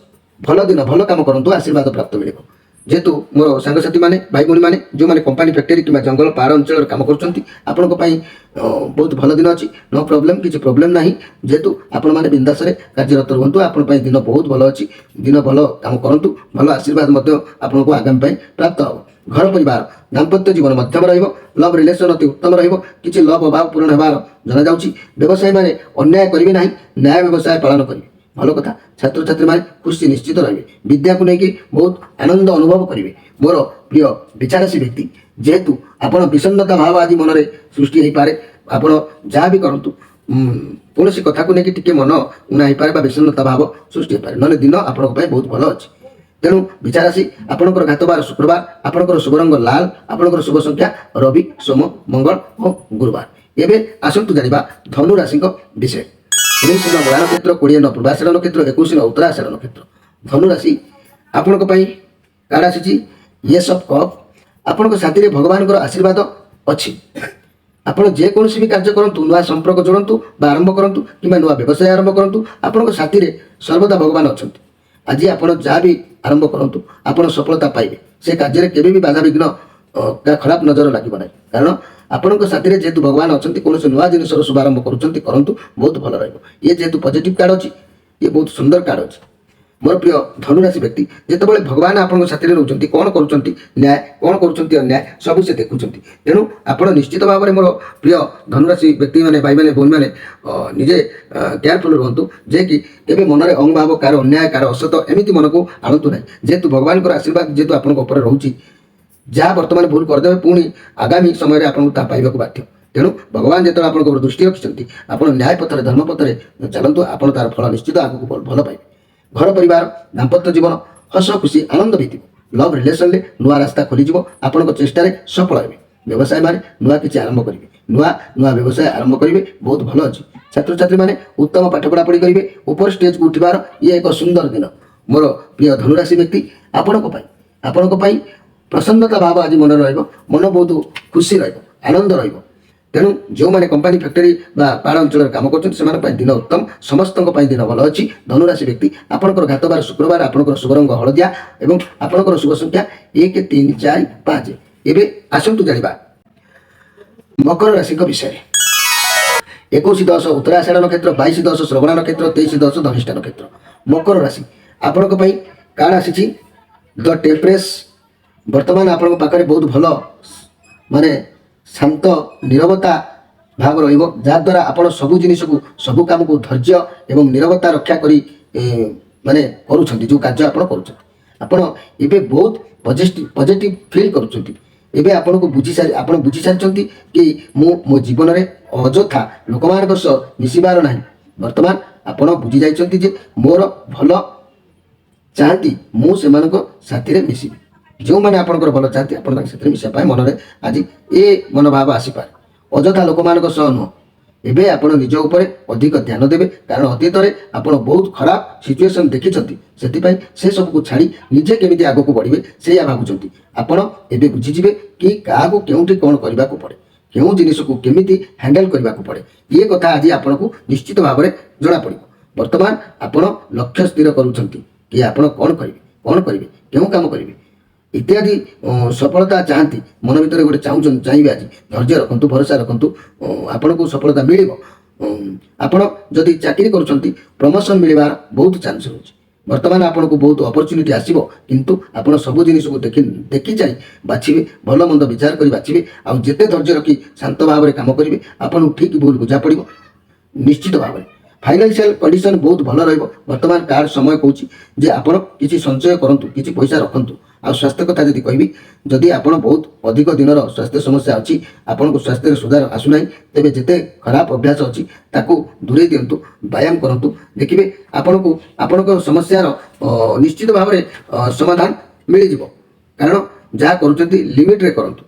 ଭଲ ଦିନ, ଭଲ କାମ କରନ୍ତୁ, ଆଶୀର୍ବାଦ ପ୍ରାପ୍ତ ମିଳିବ। ଯେହେତୁ ମୋର ସାଙ୍ଗସାଥୀମାନେ, ଭାଇ ଭଉଣୀମାନେ ଯେଉଁମାନେ କମ୍ପାନୀ, ଫ୍ୟାକ୍ଟରୀ କିମ୍ବା ଜଙ୍ଗଲ ପାହାଡ଼ ଅଞ୍ଚଳରେ କାମ କରୁଛନ୍ତି ଆପଣଙ୍କ ପାଇଁ ବହୁତ ଭଲ ଦିନ ଅଛି। ନୋ ପ୍ରୋବ୍ଲେମ୍, କିଛି ପ୍ରୋବ୍ଲେମ୍ ନାହିଁ। ଯେହେତୁ ଆପଣମାନେ ବିନ୍ଦାସରେ କାର୍ଯ୍ୟରତ ରୁହନ୍ତୁ। ଆପଣଙ୍କ ପାଇଁ ଦିନ ବହୁତ ଭଲ ଅଛି। ଦିନ ଭଲ କାମ କରନ୍ତୁ, ଭଲ ଆଶୀର୍ବାଦ ମଧ୍ୟ ଆପଣଙ୍କୁ ଆଗାମୀ ପାଇଁ ପ୍ରାପ୍ତ ହେବ। ଘର ପରିବାର ଦାମ୍ପତ୍ୟ ଜୀବନ ମଧ୍ୟମ ରହିବ। ଲଭ୍ ରିଲେସନ୍ ଅତି ଉତ୍ତମ ରହିବ। କିଛି ଲଭ୍ ଅଭାବ ପୂରଣ ହେବାର ଜଣାଯାଉଛି। ବ୍ୟବସାୟୀମାନେ ଅନ୍ୟାୟ କରିବେ ନାହିଁ, ନ୍ୟାୟ ବ୍ୟବସାୟ ପାଳନ କରିବେ। ଭଲ କଥା। ଛାତ୍ରଛାତ୍ରୀମାନେ ଖୁସି ନିଶ୍ଚିତ ରହିବେ। ବିଦ୍ୟାକୁ ନେଇକି ବହୁତ ଆନନ୍ଦ ଅନୁଭବ କରିବେ। ମୋର ପ୍ରିୟ ବିଛାରାଶି ବ୍ୟକ୍ତି, ଯେହେତୁ ଆପଣ ବିଷଣ୍ଣତା ଭାବ ଆଜି ମନରେ ସୃଷ୍ଟି ହେଇପାରେ, ଆପଣ ଯାହା ବି କରନ୍ତୁ କୌଣସି କଥାକୁ ନେଇକି ଟିକେ ମନ ଉଣା ହେଇପାରେ ବା ବିଷଣ୍ଣତା ଭାବ ସୃଷ୍ଟି ହେଇପାରେ, ନହେଲେ ଦିନ ଆପଣଙ୍କ ପାଇଁ ବହୁତ ଭଲ ଅଛି। ତେଣୁ ବିଛାରାଶି ଆପଣଙ୍କର ଘାତବାର ଶୁକ୍ରବାର, ଆପଣଙ୍କର ଶୁଭ ରଙ୍ଗ ଲାଲ, ଆପଣଙ୍କର ଶୁଭ ସଂଖ୍ୟା ରବି, ସୋମ, ମଙ୍ଗଳ ଓ ଗୁରୁବାର। ଏବେ ଆସନ୍ତୁ ଜାଣିବା ଧନୁ ରାଶିଙ୍କ ବିଷୟ। 19 ମୂଳା ନକ୍ଷତ୍ର, 20 ପୂର୍ବାଷାଢ଼ ନକ୍ଷତ୍ର, 21 ଉତ୍ତରାଷାଢ଼ ନକ୍ଷତ୍ର। ଧନୁ ରାଶି ଆପଣଙ୍କ ପାଇଁ କାର୍ଡ ଆସିଛି ଏସ୍ ଅଫ୍ କପ୍। ଆପଣଙ୍କ ସାଥିରେ ଭଗବାନଙ୍କର ଆଶୀର୍ବାଦ ଅଛି। ଆପଣ ଯେକୌଣସି ବି କାର୍ଯ୍ୟ କରନ୍ତୁ, ନୂଆ ସମ୍ପର୍କ ଯୋଡ଼ନ୍ତୁ ବା ଆରମ୍ଭ କରନ୍ତୁ କିମ୍ବା ନୂଆ ବ୍ୟବସାୟ ଆରମ୍ଭ କରନ୍ତୁ, ଆପଣଙ୍କ ସାଥିରେ ସର୍ବଦା ଭଗବାନ ଅଛନ୍ତି। ଆଜି ଆପଣ ଯାହା ବି ଆରମ୍ଭ କରନ୍ତୁ ଆପଣ ସଫଳତା ପାଇବେ। ସେ କାର୍ଯ୍ୟରେ କେବେ ବି ବାଧାବିଘ୍ନ ଖରାପ ନଜର ଲାଗିବ ନାହିଁ। କାରଣ ଆପଣଙ୍କ ସାଥିରେ ଯେହେତୁ ଭଗବାନ ଅଛନ୍ତି, କୌଣସି ନୂଆ ଜିନିଷର ଶୁଭାରମ୍ଭ କରୁଛନ୍ତି, କରନ୍ତୁ, ବହୁତ ଭଲ ରହିବ। ଇଏ ଯେହେତୁ ପଜିଟିଭ କାର୍ଡ ଅଛି, ଇଏ ବହୁତ ସୁନ୍ଦର କାର୍ଡ ଅଛି। ମୋର ପ୍ରିୟ ଧନୁରାଶି ବ୍ୟକ୍ତି, ଯେତେବେଳେ ଭଗବାନ ଆପଣଙ୍କ ସାଥିରେ ରହୁଛନ୍ତି, କ'ଣ କରୁଛନ୍ତି ନ୍ୟାୟ, କ'ଣ କରୁଛନ୍ତି ଅନ୍ୟାୟ, ସବୁ ସେ ଦେଖୁଛନ୍ତି। ତେଣୁ ଆପଣ ନିଶ୍ଚିତ ଭାବରେ ମୋର ପ୍ରିୟ ଧନୁରାଶି ବ୍ୟକ୍ତିମାନେ, ଭାଇମାନେ, ଭଉଣୀମାନେ ନିଜେ କେୟାରଫୁଲ୍ ରୁହନ୍ତୁ, ଯେ କି କେବେ ମନରେ ଅହଂଭାବ, କାହାର ଅନ୍ୟାୟ, କାହାର ଅସତ ଏମିତି ମନକୁ ଆଣନ୍ତୁ ନାହିଁ। ଯେହେତୁ ଭଗବାନଙ୍କର ଆଶୀର୍ବାଦ ଯେହେତୁ ଆପଣଙ୍କ ଉପରେ ରହୁଛି, ଯାହା ବର୍ତ୍ତମାନ ଭୁଲ କରିଦେବେ ପୁଣି ଆଗାମୀ ସମୟରେ ଆପଣଙ୍କୁ ତାହା ପାଇବାକୁ ବାଧ୍ୟ। ତେଣୁ ଭଗବାନ ଯେତେବେଳେ ଆପଣଙ୍କ ଉପରେ ଦୃଷ୍ଟି ରଖିଛନ୍ତି, ଆପଣ ନ୍ୟାୟ ପଥରେ, ଧର୍ମ ପଥରେ ଚାଲନ୍ତୁ, ଆପଣ ତାର ଫଳ ନିଶ୍ଚିତ ଆଗକୁ ଭଲ ପାଇବେ। ଘର ପରିବାର ଦାମ୍ପତ୍ୟ ଜୀବନ ହସ ଖୁସି ଆନନ୍ଦ ଭିତ୍ତିକ। ଲଭ୍ ରିଲେସନରେ ନୂଆ ରାସ୍ତା ଖୋଲିଯିବ। ଆପଣଙ୍କ ଚେଷ୍ଟାରେ ସଫଳ ହେବେ। ବ୍ୟବସାୟୀମାନେ ନୂଆ କିଛି ଆରମ୍ଭ କରିବେ, ନୂଆ ବ୍ୟବସାୟ ଆରମ୍ଭ କରିବେ, ବହୁତ ଭଲ ଅଛି। ଛାତ୍ରଛାତ୍ରୀମାନେ ଉତ୍ତମ ପାଠ ପଢ଼ାପଢ଼ି କରିବେ। ଉପର ଷ୍ଟେଜକୁ ଉଠିବାର ଇଏ ଏକ ସୁନ୍ଦର ଦିନ। ମୋର ପ୍ରିୟ ଧନୁରାଶି ବ୍ୟକ୍ତି, ଆପଣଙ୍କ ପାଇଁ ପ୍ରସନ୍ନତା ଭାବ ଆଜି ମନରେ ରହିବ। ମନ ବହୁତ ଖୁସି ରହିବ, ଆନନ୍ଦ ରହିବ। ତେଣୁ ଯେଉଁମାନେ କମ୍ପାନୀ, ଫ୍ୟାକ୍ଟରୀ ବା ପାହାଡ଼ ଅଞ୍ଚଳରେ କାମ କରୁଛନ୍ତି ସେମାନଙ୍କ ପାଇଁ ଦିନ ଉତ୍ତମ। ସମସ୍ତଙ୍କ ପାଇଁ ଦିନ ଭଲ ଅଛି। ଧନୁରାଶି ବ୍ୟକ୍ତି ଆପଣଙ୍କର ଘାତବାର ଶୁକ୍ରବାର, ଆପଣଙ୍କର ଶୁଭ ରଙ୍ଗ ହଳଦିଆ ଏବଂ ଆପଣଙ୍କର ଶୁଭ ସଂଖ୍ୟା 1 3 4 5। ଏବେ ଆସନ୍ତୁ ଜାଣିବା ମକର ରାଶିଙ୍କ ବିଷୟରେ 21-10 ଉତ୍ତରାଷାଢ଼ ନକ୍ଷତ୍ର, 22-10 ଶ୍ରବଣ ନକ୍ଷତ୍ର, 23-10 ଧନିଷ୍ଠା ନକ୍ଷତ୍ର। ମକର ରାଶି ଆପଣଙ୍କ ପାଇଁ କାର୍ଡ଼ ଆସିଛି ଦ ଟେମ୍ପରେସ୍। ବର୍ତ୍ତମାନ ଆପଣଙ୍କ ପାଖରେ ବହୁତ ଭଲ ମାନେ ଶାନ୍ତ ନିରବତା ଭାବ ରହିବ, ଯାହାଦ୍ୱାରା ଆପଣ ସବୁ ଜିନିଷକୁ ସବୁ କାମକୁ ଧୈର୍ଯ୍ୟ ଏବଂ ନିରବତା ରକ୍ଷା କରି ମାନେ କରୁଛନ୍ତି। ଯେଉଁ କାର୍ଯ୍ୟ ଆପଣ କରୁଛନ୍ତି, ଆପଣ ଏବେ ବହୁତ ପଜିଟିଭ ଫିଲ୍ କରୁଛନ୍ତି। ଏବେ ଆପଣ ବୁଝିସାରିଛନ୍ତି କି ମୁଁ ମୋ ଜୀବନରେ ଅଯଥା ଲୋକମାନଙ୍କ ସହ ମିଶିବାର ନାହିଁ। ବର୍ତ୍ତମାନ ଆପଣ ବୁଝିଯାଇଛନ୍ତି ଯେ ମୋର ଭଲ ଚାହାନ୍ତି, ମୁଁ ସେମାନଙ୍କ ସାଥିରେ ମିଶିବି। ଯେଉଁମାନେ ଆପଣଙ୍କର ଭଲ ଚାହାନ୍ତି ଆପଣ ତାଙ୍କ ସାଥିରେ ମିଶିବା ପାଇଁ ମନରେ ଆଜି ଏ ମନୋଭାବ ଆସିପାରେ। ଅଯଥା ଲୋକମାନଙ୍କ ସହ ନୁହଁ। ଏବେ ଆପଣ ନିଜ ଉପରେ ଅଧିକ ଧ୍ୟାନ ଦେବେ, କାରଣ ଅତୀତରେ ଆପଣ ବହୁତ ଖରାପ ସିଚୁଏସନ୍ ଦେଖିଛନ୍ତି। ସେଥିପାଇଁ ସେ ସବୁକୁ ଛାଡ଼ି ନିଜେ କେମିତି ଆଗକୁ ବଢ଼ିବେ ସେଇଆ ଭାବୁଛନ୍ତି। ଆପଣ ଏବେ ବୁଝିଯିବେ କି କାହାକୁ କେଉଁଠି କ'ଣ କରିବାକୁ ପଡ଼େ, କେଉଁ ଜିନିଷକୁ କେମିତି ହ୍ୟାଣ୍ଡେଲ୍ କରିବାକୁ ପଡ଼େ। ଇଏ କଥା ଆଜି ଆପଣଙ୍କୁ ନିଶ୍ଚିତ ଭାବରେ ଜଣାପଡ଼ିବ। ବର୍ତ୍ତମାନ ଆପଣ ଲକ୍ଷ୍ୟ ସ୍ଥିର କରୁଛନ୍ତି କି ଆପଣ କ'ଣ କରିବେ, କେଉଁ କାମ କରିବେ ଇତ୍ୟାଦି ସଫଳତା ଚାହାନ୍ତି। ମନ ଭିତରେ ଗୋଟେ ଚାହିଁବେ ଆଜି। ଧୈର୍ଯ୍ୟ ରଖନ୍ତୁ, ଭରସା ରଖନ୍ତୁ, ଆପଣଙ୍କୁ ସଫଳତା ମିଳିବ। ଆପଣ ଯଦି ଚାକିରି କରୁଛନ୍ତି ପ୍ରମୋସନ୍ ମିଳିବାର ବହୁତ ଚାନ୍ସ ରହୁଛି। ବର୍ତ୍ତମାନ ଆପଣଙ୍କୁ ବହୁତ ଅପରଚ୍ୟୁନିଟି ଆସିବ, କିନ୍ତୁ ଆପଣ ସବୁ ଜିନିଷକୁ ଦେଖି ଚାହିଁ ବାଛିବେ, ଭଲ ମନ୍ଦ ବିଚାର କରି ବାଛିବେ। ଆଉ ଯେତେ ଧୈର୍ଯ୍ୟ ରଖି ଶାନ୍ତ ଭାବରେ କାମ କରିବେ ଆପଣଙ୍କୁ ଠିକ୍ ଭୁଲ ବୁଝା ପଡ଼ିବ ନିଶ୍ଚିତ ଭାବରେ। ଫାଇନାନ୍ସିଆଲ କଣ୍ଡିସନ୍ ବହୁତ ଭଲ ରହିବ। ବର୍ତ୍ତମାନ କାର୍ଡ଼ ସମୟ କହୁଛି ଯେ ଆପଣ କିଛି ସଞ୍ଚୟ କରନ୍ତୁ, କିଛି ପଇସା ରଖନ୍ତୁ। ଆଉ ସ୍ୱାସ୍ଥ୍ୟ କଥା ଯଦି କହିବି, ଯଦି ଆପଣ ବହୁତ ଅଧିକ ଦିନର ସ୍ୱାସ୍ଥ୍ୟ ସମସ୍ୟା ଅଛି, ଆପଣଙ୍କୁ ସ୍ୱାସ୍ଥ୍ୟରେ ସୁଧାର ଆସୁନାହିଁ, ତେବେ ଯେତେ ଖରାପ ଅଭ୍ୟାସ ଅଛି ତାକୁ ଦୂରେଇ ଦିଅନ୍ତୁ, ବ୍ୟାୟାମ କରନ୍ତୁ। ଦେଖିବେ ଆପଣଙ୍କୁ ଆପଣଙ୍କ ସମସ୍ୟାର ନିଶ୍ଚିତ ଭାବରେ ସମାଧାନ ମିଳିଯିବ। କାରଣ ଯାହା କରୁଛନ୍ତି ଲିମିଟରେ କରନ୍ତୁ।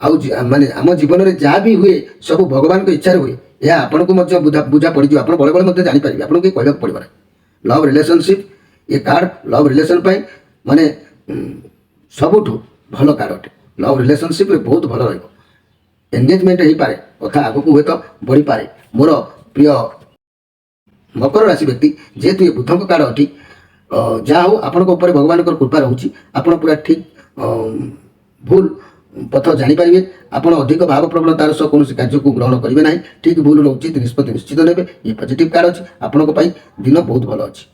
ଆଉ ମାନେ ଆମ ଜୀବନରେ ଯାହା ବି ହୁଏ ସବୁ ଭଗବାନଙ୍କ ଇଚ୍ଛାରେ ହୁଏ, ଏହା ଆପଣଙ୍କୁ ମଧ୍ୟ ବୁଝା ପଡ଼ିଯିବ। ଆପଣ ବେଳେ ବେଳେ ମଧ୍ୟ ଜାଣିପାରିବେ, ଆପଣଙ୍କୁ କେହି କହିବାକୁ ପଡ଼ିବ ନାହିଁ। ଲଭ୍ ରିଲେସନସିପ୍, ଏ କାର୍ଡ଼ ଲଭ୍ ରିଲେସନ୍ ପାଇଁ ମାନେ ସବୁଠୁ ଭଲ କାର୍ଡ଼ ଅଟେ। ଲଭ୍ ରିଲେସନସିପ୍ରେ ବହୁତ ଭଲ ରହିବ, ଏନ୍ଗେଜମେଣ୍ଟ ହେଇପାରେ, କଥା ଆଗକୁ ହୁଏତ ବଢ଼ିପାରେ। ମୋର ପ୍ରିୟ ମକର ରାଶି ବ୍ୟକ୍ତି, ଯେହେତୁ ଏ ବୁଦ୍ଧଙ୍କ କାର୍ଡ଼ ଅଟି, ଯାହା ହଉ ଆପଣଙ୍କ ଉପରେ ଭଗବାନଙ୍କର କୃପା ରହୁଛି। ଆପଣ ପୁରା ଠିକ୍ ଭୁଲ ପଥ ଜାଣିପାରିବେ। ଆପଣ ଅଧିକ ଭାବପ୍ରବଣତାର ସହ କୌଣସି କାର୍ଯ୍ୟକୁ ଗ୍ରହଣ କରିବେ ନାହିଁ। ଠିକ୍ ଭୁଲର ଉଚିତ ନିଷ୍ପତ୍ତି ନିଶ୍ଚିତ ନେବେ। ଏ ପଜିଟିଭ୍ କାର୍ଡ଼ ଅଛି, ଆପଣଙ୍କ ପାଇଁ ଦିନ ବହୁତ ଭଲ ଅଛି।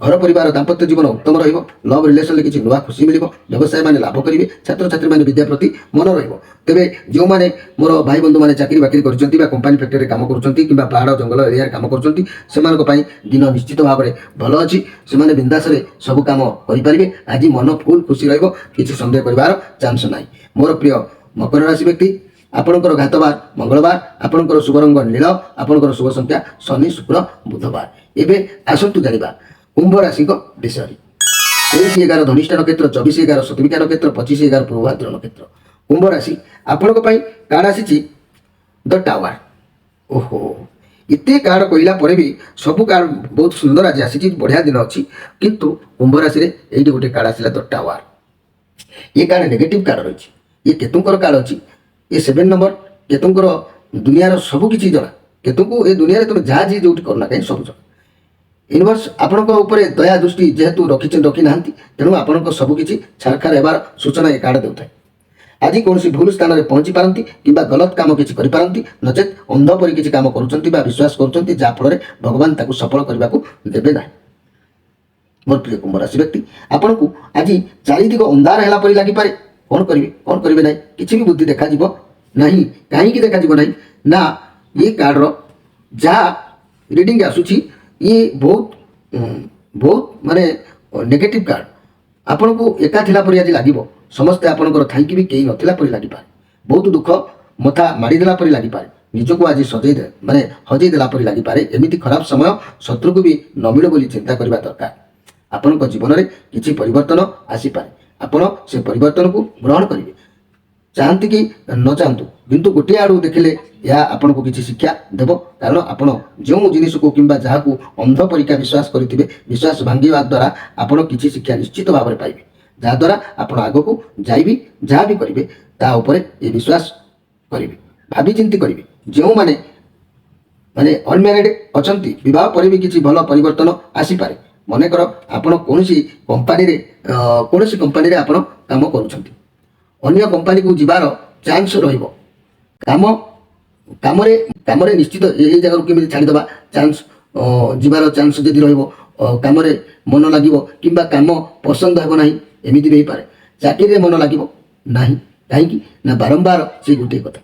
ଘର ପରିବାର ଦାମ୍ପତ୍ୟ ଜୀବନ ଉତ୍ତମ ରହିବ। ଲଭ୍ ରିଲେସନରେ କିଛି ନୂଆ ଖୁସି ମିଳିବ। ବ୍ୟବସାୟୀମାନେ ଲାଭ କରିବେ। ଛାତ୍ରଛାତ୍ରୀମାନେ ବିଦ୍ୟା ପ୍ରତି ମନ ରହିବ। ତେବେ ଯେଉଁମାନେ ମୋର ଭାଇ ବନ୍ଧୁମାନେ ଚାକିରି ବାକିରି କରିଛନ୍ତି ବା କମ୍ପାନୀ ଫ୍ୟାକ୍ଟରିରେ କାମ କରୁଛନ୍ତି କିମ୍ବା ପାହାଡ଼ ଜଙ୍ଗଲ ଏରିଆରେ କାମ କରୁଛନ୍ତି, ସେମାନଙ୍କ ପାଇଁ ଦିନ ନିଶ୍ଚିତ ଭାବରେ ଭଲ ଅଛି। ସେମାନେ ବିନ୍ଦାସରେ ସବୁ କାମ କରିପାରିବେ। ଆଜି ମନ ଫୁଲ୍ ଖୁସି ରହିବ, କିଛି ସନ୍ଦେହ କରିବାର ଚାନ୍ସ ନାହିଁ। ମୋର ପ୍ରିୟ ମକର ରାଶି ବ୍ୟକ୍ତି, ଆପଣଙ୍କର ଘାତବାର ମଙ୍ଗଳବାର, ଆପଣଙ୍କର ଶୁଭ ରଙ୍ଗ ନୀଳ, ଆପଣଙ୍କର ଶୁଭ ସଂଖ୍ୟା ଶନି, ଶୁକ୍ର, ବୁଧବାର। ଏବେ ଆସନ୍ତୁ ଜାଣିବା କୁମ୍ଭ ରାଶିଙ୍କ ବିଷୟରେ। 23-11 ଧନିଷ୍ଠା ନକ୍ଷତ୍ର, 24-11 ଶତଭିକା ନକ୍ଷତ୍ର, 25-11 ପୂର୍ବଭାଦ୍ର ନକ୍ଷତ୍ର। କୁମ୍ଭ ରାଶି ଆପଣଙ୍କ ପାଇଁ କାର୍ଡ଼ ଆସିଛି ଦ ଟାୱାର। ଓହୋ, ଏତେ କାର୍ଡ଼ କହିଲା ପରେ ବି ସବୁ କାର୍ଡ଼ ବହୁତ ସୁନ୍ଦର ଆଜି ଆସିଛି, ବଢ଼ିଆ ଦିନ ଅଛି। କିନ୍ତୁ କୁମ୍ଭ ରାଶିରେ ଏଇଠି ଗୋଟେ କାର୍ଡ଼ ଆସିଲା ଦ ଟାୱାର। ଏ କାର୍ଡ଼ ନେଗେଟିଭ୍ କାର୍ଡ଼ ରହିଛି। ଇଏ କେତୁଙ୍କର କାର୍ଡ଼ ଅଛି। ଏ 7 ନମ୍ବର କେତୁଙ୍କର ଦୁନିଆର ସବୁ କିଛି ଜଣା। କେତୁଙ୍କୁ ଏ ଦୁନିଆରେ ତୁମେ ଯାହା ଯିଏ ଯୋଉଠି କରୁନା କାହିଁ ସବୁ ଜଣା। ୟୁନିଭର୍ସ ଆପଣଙ୍କ ଉପରେ ଦୟା ଦୃଷ୍ଟି ଯେହେତୁ ରଖିନାହାନ୍ତି, ତେଣୁ ଆପଣଙ୍କ ସବୁକିଛି ଛାରଖାର ହେବାର ସୂଚନା ଏ କାର୍ଡ଼ ଦେଉଥାଏ। ଆଜି କୌଣସି ଭୁଲ ସ୍ଥାନରେ ପହଞ୍ଚି ପାରନ୍ତି କିମ୍ବା ଗଲତ କାମ କିଛି କରିପାରନ୍ତି, ନଚେତ୍ ଅନ୍ଧ ପରି କିଛି କାମ କରୁଛନ୍ତି ବା ବିଶ୍ୱାସ କରୁଛନ୍ତି, ଯାହାଫଳରେ ଭଗବାନ ତାକୁ ସଫଳ କରିବାକୁ ଦେବେ ନାହିଁ। ମୋର ପ୍ରିୟ କୁମ୍ଭ ରାଶି ବ୍ୟକ୍ତି, ଆପଣଙ୍କୁ ଆଜି ଚାରିଦିଗ ଅନ୍ଧାର ହେଲା ପରି ଲାଗିପାରେ। କ'ଣ କରିବେ ନାହିଁ, କିଛି ବି ବୁଦ୍ଧି ଦେଖାଯିବ ନାହିଁ। କାହିଁକି ଦେଖାଯିବ ନାହିଁ ନା, ଏ କାର୍ଡ଼ର ଯାହା ରିଡ଼ିଂ ଆସୁଛି ଇଏ ବହୁତ ମାନେ ନେଗେଟିଭ୍ କାର୍ଡ଼। ଆପଣଙ୍କୁ ଏକା ଥିଲା ପରି ଆଜି ଲାଗିବ। ସମସ୍ତେ ଆପଣଙ୍କର ଥାଇକି ବି କେହି ନଥିଲା ପରି ଲାଗିପାରେ। ବହୁତ ଦୁଃଖ ମଥା ମାଡ଼ିଦେଲା ପରି ଲାଗିପାରେ। ନିଜକୁ ଆଜି ହଜେଇ ଦେଲା ପରି ଲାଗିପାରେ। ଏମିତି ଖରାପ ସମୟ ଶତ୍ରୁକୁ ବି ନ ମିଳୁ ବୋଲି ଚିନ୍ତା କରିବା ଦରକାର। ଆପଣଙ୍କ ଜୀବନରେ କିଛି ପରିବର୍ତ୍ତନ ଆସିପାରେ। ଆପଣ ସେ ପରିବର୍ତ୍ତନକୁ ଗ୍ରହଣ କରିବେ, ଚାହାନ୍ତି କି ନ ଚାହାନ୍ତୁ, କିନ୍ତୁ ଗୋଟିଏ ଆଡ଼ୁ ଦେଖିଲେ ଏହା ଆପଣଙ୍କୁ କିଛି ଶିକ୍ଷା ଦେବ। କାରଣ ଆପଣ ଯେଉଁ ଜିନିଷକୁ କିମ୍ବା ଯାହାକୁ ଅନ୍ଧ ପରୀକ୍ଷା ବିଶ୍ୱାସ କରିଥିବେ, ବିଶ୍ୱାସ ଭାଙ୍ଗିବା ଦ୍ୱାରା ଆପଣ କିଛି ଶିକ୍ଷା ନିଶ୍ଚିତ ଭାବରେ ପାଇବେ, ଯାହାଦ୍ୱାରା ଆପଣ ଆଗକୁ ଯାଇବି ଯାହା ବି କରିବେ ତା ଉପରେ ଏ ବିଶ୍ୱାସ କରିବେ, ଭାବିଚିନ୍ତି କରିବେ। ଯେଉଁମାନେ ଅନମ୍ୟାରେଡ୍ ଅଛନ୍ତି, ବିବାହ ପରେ ବି କିଛି ଭଲ ପରିବର୍ତ୍ତନ ଆସିପାରେ। ମନେକର ଆପଣ କୌଣସି କମ୍ପାନୀରେ ଆପଣ କାମ କରୁଛନ୍ତି, ଅନ୍ୟ କମ୍ପାନୀକୁ ଯିବାର ଚାନ୍ସ ରହିବ। କାମ କାମରେ କାମରେ ନିଶ୍ଚିତ ଏଇ ଜାଗାରୁ କେମିତି ଛାଡ଼ିଦେବା ଚାନ୍ସ ଯିବାର ଚାନ୍ସ ଯଦି ରହିବ, କାମରେ ମନ ଲାଗିବ କିମ୍ବା କାମ ପସନ୍ଦ ହେବ ନାହିଁ, ଏମିତି ବି ହେଇପାରେ। ଚାକିରିରେ ମନ ଲାଗିବ ନାହିଁ, କାହିଁକି ନା ବାରମ୍ବାର ସେଇ ଗୋଟିଏ କଥା,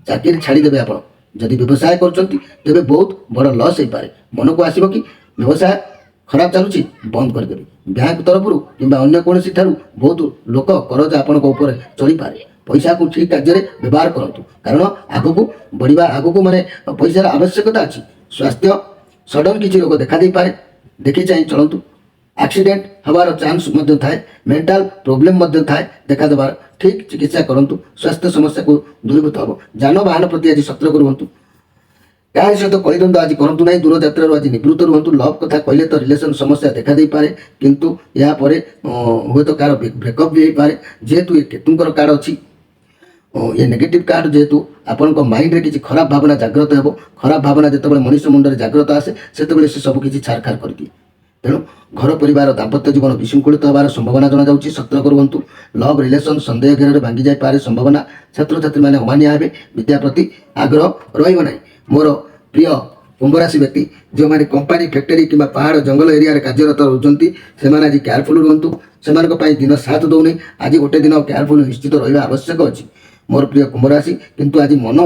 ଚାକିରି ଛାଡ଼ିଦେବେ ଆପଣ। ଯଦି ବ୍ୟବସାୟ କରୁଛନ୍ତି ତେବେ ବହୁତ ବଡ଼ ଲସ୍ ହେଇପାରେ। ମନକୁ ଆସିବ କି ବ୍ୟବସାୟ ଖରାପ ଚାଲୁଛି, ବନ୍ଦ କରିଦେବେ। ବ୍ୟାଙ୍କ ତରଫରୁ କିମ୍ବା ଅନ୍ୟ କୌଣସି ଠାରୁ ବହୁତ ଲୋକ କରଜ ଆପଣଙ୍କ ଉପରେ ଚଳିପାରେ। ପଇସାକୁ ଠିକ୍ କାର୍ଯ୍ୟରେ ବ୍ୟବହାର କରନ୍ତୁ, କାରଣ ଆଗକୁ ବଢ଼ିବା, ଆଗକୁ ମାନେ ପଇସାର ଆବଶ୍ୟକତା ଅଛି। ସ୍ୱାସ୍ଥ୍ୟ ସଡନ୍ କିଛି ରୋଗ ଦେଖା ଦେଇପାରେ, ଦେଖି ଚାହିଁ ଚଳନ୍ତୁ। ଆକ୍ସିଡେଣ୍ଟ ହେବାର ଚାନ୍ସ ମଧ୍ୟ ଥାଏ, ମେଣ୍ଟାଲ ପ୍ରୋବ୍ଲେମ୍ ମଧ୍ୟ ଥାଏ ଦେଖାଦେବାର। ଠିକ୍ ଚିକିତ୍ସା କରନ୍ତୁ, ସ୍ୱାସ୍ଥ୍ୟ ସମସ୍ୟାକୁ ଦୂରୀଭୂତ ହେବ। ଯାନବାହନ ପ୍ରତି ଆଜି ସତର୍କ ରୁହନ୍ତୁ। କାହା ସହିତ କଳିଦ୍ୱନ୍ଦ୍ୱ ଆଜି କରନ୍ତୁ ନାହିଁ, ଦୂରଯାତ୍ରାରୁ ଆଜି ନିବୃତ୍ତ ରୁହନ୍ତୁ। ଲଭ୍ କଥା କହିଲେ ତ ରିଲେସନ୍ ସମସ୍ୟା ଦେଖା ଦେଇପାରେ, କିନ୍ତୁ ଏହାପରେ ହୁଏତ କାହାର ବ୍ରେକଅପ୍ ବି ହେଇପାରେ। ଯେହେତୁ ଏ କେତୁଙ୍କର କାର୍ଡ଼ ଅଛି, ଏ ନେଗେଟିଭ୍ କାର୍ଡ଼, ଯେହେତୁ ଆପଣଙ୍କ ମାଇଣ୍ଡରେ କିଛି ଖରାପ ଭାବନା ଜାଗ୍ରତ ହେବ। ଖରାପ ଭାବନା ଯେତେବେଳେ ମଣିଷ ମୁଣ୍ଡରେ ଜାଗ୍ରତ ଆସେ, ସେତେବେଳେ ସେ ସବୁ କିଛି ଛାରଖାର କରିଦିଏ। ତେଣୁ ଘର ପରିବାର ଦାମ୍ପତ୍ୟ ଜୀବନ ବିଶୃଙ୍ଖଳିତ ହେବାର ସମ୍ଭାବନା ଜଣାଯାଉଛି, ସତର୍କ ରୁହନ୍ତୁ। ଲଭ୍ ରିଲେସନ୍ ସନ୍ଦେହ ଘେରରେ ଭାଙ୍ଗି ଯାଇପାରେ ସମ୍ଭାବନା। ଛାତ୍ରଛାତ୍ରୀମାନେ ଅମାନିଆ ହେବେ, ବିଦ୍ୟା ପ୍ରତି ଆଗ୍ରହ ରହିବ ନାହିଁ। ମୋର ପ୍ରିୟ କୁମ୍ଭ ରାଶି ବ୍ୟକ୍ତି, ଯେଉଁମାନେ କମ୍ପାନୀ, ଫ୍ୟାକ୍ଟରୀ କିମ୍ବା ପାହାଡ଼ ଜଙ୍ଗଲ ଏରିଆରେ କାର୍ଯ୍ୟରତ ରହୁଛନ୍ତି, ସେମାନେ ଆଜି କେୟାରଫୁଲ୍ ରୁହନ୍ତୁ। ସେମାନଙ୍କ ପାଇଁ ଦିନ ସାଥ ଦେଉନି। ଆଜି ଗୋଟେ ଦିନ କେୟାରଫୁଲ୍ ନିଶ୍ଚିତ ରହିବା ଆବଶ୍ୟକ ଅଛି। ମୋର ପ୍ରିୟ କୁମ୍ଭ ରାଶି, କିନ୍ତୁ ଆଜି ମନ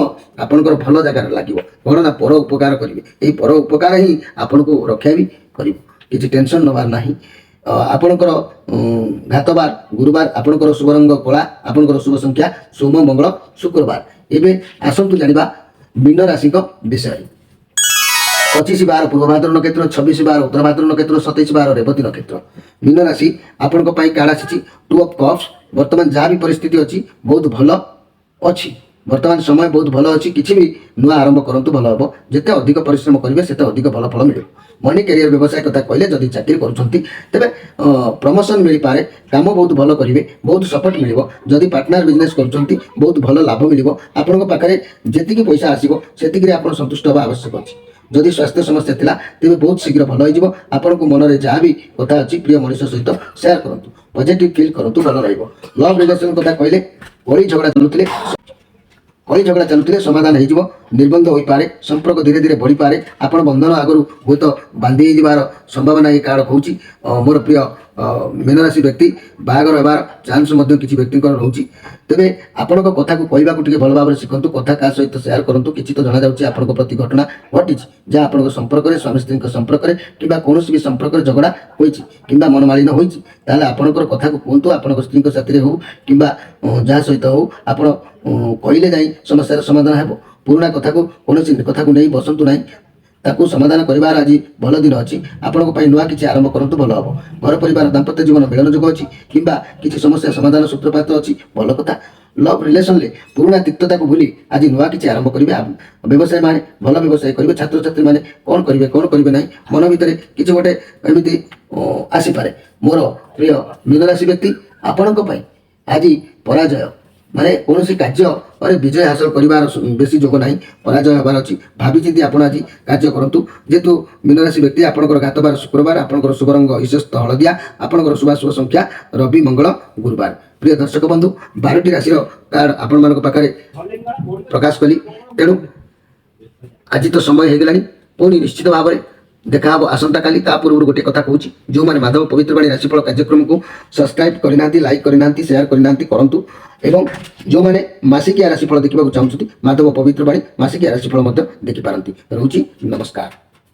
ଆପଣଙ୍କର ଭଲ ଜାଗାରେ ଲାଗିବ। କ'ଣ ନା ପର ଉପକାର କରିବେ। ଏହି ପର ଉପକାର ହିଁ ଆପଣଙ୍କୁ ରକ୍ଷା ବି କରିବ। କିଛି ଟେନସନ୍ ନେବାର ନାହିଁ। ଆପଣଙ୍କର ଘାତବାର ଗୁରୁବାର, ଆପଣଙ୍କର ଶୁଭ ରଙ୍ଗ କଳା, ଆପଣଙ୍କର ଶୁଭ ସଂଖ୍ୟା ସୋମ, ମଙ୍ଗଳ, ଶୁକ୍ରବାର। ଏବେ ଆସନ୍ତୁ ଜାଣିବା ମୀନ ରାଶିଙ୍କ ବିଷୟରେ। 25/12 ପୂର୍ବ ଭାଦ୍ର ନକ୍ଷତ୍ର, 26/12 ଉତ୍ତର ଭାଦ୍ର ନକ୍ଷତ୍ର, 27/12 ରେବତୀ ନକ୍ଷତ୍ର। ମୀନ ରାଶି ଆପଣଙ୍କ ପାଇଁ କାର୍ଡ଼ ଆସିଛି 2 ଅଫ୍ କପ୍ସ। ବର୍ତ୍ତମାନ ଯାହା ବି ପରିସ୍ଥିତି ଅଛି ବହୁତ ଭଲ ଅଛି। ବର୍ତ୍ତମାନ ସମୟ ବହୁତ ଭଲ ଅଛି। କିଛି ବି ନୂଆ ଆରମ୍ଭ କରନ୍ତୁ, ଭଲ ହେବ। ଯେତେ ଅଧିକ ପରିଶ୍ରମ କରିବେ ସେତେ ଅଧିକ ଭଲ ଫଳ ମିଳିବ। ମନି କ୍ୟାରିୟର ବ୍ୟବସାୟ କଥା କହିଲେ, ଯଦି ଚାକିରି କରୁଛନ୍ତି ତେବେ ପ୍ରମୋସନ୍ ମିଳିପାରେ। କାମ ବହୁତ ଭଲ କରିବେ, ବହୁତ ସପୋର୍ଟ ମିଳିବ। ଯଦି ପାର୍ଟନର ବିଜନେସ୍ କରୁଛନ୍ତି ବହୁତ ଭଲ ଲାଭ ମିଳିବ। ଆପଣଙ୍କ ପାଖରେ ଯେତିକି ପଇସା ଆସିବ ସେତିକିରେ ଆପଣ ସନ୍ତୁଷ୍ଟ ହେବା ଆବଶ୍ୟକ ଅଛି। ଯଦି ସ୍ୱାସ୍ଥ୍ୟ ସମସ୍ୟା ଥିଲା ତେବେ ବହୁତ ଶୀଘ୍ର ଭଲ ହୋଇଯିବ। ଆପଣଙ୍କୁ ମନରେ ଯାହା ବି କଥା ଅଛି ପ୍ରିୟ ମଣିଷ ସହିତ ସେୟାର କରନ୍ତୁ, ପଜିଟିଭ୍ ଫିଲ୍ କରନ୍ତୁ, ଭଲ ରହିବ। ଲଭ୍ ରିଲେସନ୍ କଥା କହିଲେ, କଳି ଝଗଡ଼ା ଚାଲୁଥିଲେ ସମାଧାନ ହେଇଯିବ। ନିର୍ବନ୍ଧ ହୋଇପାରେ, ସମ୍ପର୍କ ଧୀରେ ଧୀରେ ବଢ଼ିପାରେ। ଆପଣ ବନ୍ଧନ ଆଗରୁ ହୁଏତ ବାନ୍ଧି ହେଇଯିବାର ସମ୍ଭାବନା ଏ କାର୍ଡ଼ କହୁଛି। ମୋର ପ୍ରିୟ ମୀନରାଶି ବ୍ୟକ୍ତି, ବାହାଘର ହେବାର ଚାନ୍ସ ମଧ୍ୟ କିଛି ବ୍ୟକ୍ତିଙ୍କର ରହୁଛି। ତେବେ ଆପଣଙ୍କ କଥାକୁ କହିବାକୁ ଟିକେ ଭଲ ଭାବରେ ଶିଖନ୍ତୁ। କଥା କାହା ସହିତ ସେୟାର କରନ୍ତୁ। କିଛି ତ ଜଣାଯାଉଛି ଆପଣଙ୍କ ପ୍ରତି ଘଟଣା ଘଟିଛି, ଯାହା ଆପଣଙ୍କ ସମ୍ପର୍କରେ, ସ୍ୱାମୀ ସ୍ତ୍ରୀଙ୍କ ସମ୍ପର୍କରେ କିମ୍ବା କୌଣସି ବି ସମ୍ପର୍କରେ ଝଗଡ଼ା ହୋଇଛି କିମ୍ବା ମନମାଳିନ ହୋଇଛି, ତାହେଲେ ଆପଣଙ୍କର କଥାକୁ କୁହନ୍ତୁ। ଆପଣଙ୍କ ସ୍ତ୍ରୀଙ୍କ ସାଥିରେ ହେଉ କିମ୍ବା ଯାହା ସହିତ ହେଉ, ଆପଣ କହିଲେ ଯାଇ ସମସ୍ୟାର ସମାଧାନ ହେବ। ପୁରୁଣା କଥାକୁ, କୌଣସି କଥାକୁ ନେଇ ବସନ୍ତୁ ନାହିଁ, ତାକୁ ସମାଧାନ କରିବାର ଆଜି ଭଲ ଦିନ ଅଛି। ଆପଣଙ୍କ ପାଇଁ ନୂଆ କିଛି ଆରମ୍ଭ କରନ୍ତୁ, ଭଲ ହେବ। ଘର ପରିବାର ଦାମ୍ପତ୍ୟ ଜୀବନ ମିଳନ ଯୋଗ ଅଛି କିମ୍ବା କିଛି ସମସ୍ୟା ସମାଧାନ ସୂତ୍ରପାତ ଅଛି, ଭଲ କଥା। ଲଭ୍ ରିଲେସନରେ ପୁରୁଣା ତିକ୍ତତାକୁ ଭୁଲି ଆଜି ନୂଆ କିଛି ଆରମ୍ଭ କରିବେ। ବ୍ୟବସାୟୀମାନେ ଭଲ ବ୍ୟବସାୟ କରିବେ। ଛାତ୍ରଛାତ୍ରୀମାନେ କ'ଣ କରିବେ ନାହିଁ, ମନ ଭିତରେ କିଛି ଗୋଟେ ଏମିତି ଆସିପାରେ। ମୋର ପ୍ରିୟ ମୀନରାଶି ବ୍ୟକ୍ତି, ଆପଣଙ୍କ ପାଇଁ ଆଜି ପରାଜୟ, ମାନେ କୌଣସି କାର୍ଯ୍ୟରେ ବିଜୟ ହାସଲ କରିବାର ବେଶୀ ଯୋଗ ନାହିଁ, ପରାଜୟ ହେବାର ଅଛି। ଭାବିଚିନ୍ତି ଆପଣ ଆଜି କାର୍ଯ୍ୟ କରନ୍ତୁ। ଯେହେତୁ ମୀନରାଶି ବ୍ୟକ୍ତି, ଆପଣଙ୍କର ଘାତବାର ଶୁକ୍ରବାର, ଆପଣଙ୍କର ଶୁଭ ରଙ୍ଗ ଇଶ୍ୱସ୍ତ ହଳଦିଆ, ଆପଣଙ୍କର ଶୁଭ ସଂଖ୍ୟା ରବି, ମଙ୍ଗଳ, ଗୁରୁବାର। ପ୍ରିୟ ଦର୍ଶକ ବନ୍ଧୁ, 12ଟି ରାଶିର କାର୍ଡ଼ ଆପଣମାନଙ୍କ ପାଖରେ ପ୍ରକାଶ କଲି। ତେଣୁ ଆଜି ତ ସମୟ ହେଇଗଲାଣି, ପୁଣି ନିଶ୍ଚିତ ଭାବରେ ଦେଖାହେବ ଆସନ୍ତାକାଲି। ତା ପୂର୍ବରୁ ଗୋଟିଏ କଥା କହୁଛି, ଯେଉଁମାନେ ମାଧବ ପବିତ୍ରବାଣୀ ରାଶିଫଳ କାର୍ଯ୍ୟକ୍ରମକୁ ସବସ୍କ୍ରାଇବ୍ କରିନାହାନ୍ତି, ଲାଇକ୍ କରିନାହାନ୍ତି, ସେୟାର କରିନାହାନ୍ତି, କରନ୍ତୁ। ଏବଂ ଯେଉଁମାନେ ମାସିକିଆ ରାଶିଫଳ ଦେଖିବାକୁ ଚାହୁଁଛନ୍ତି, ମାଧବ ପବିତ୍ରବାଣୀ ମାସିକିଆ ରାଶିଫଳ ମଧ୍ୟ ଦେଖିପାରନ୍ତି। ରହୁଛି, ନମସ୍କାର।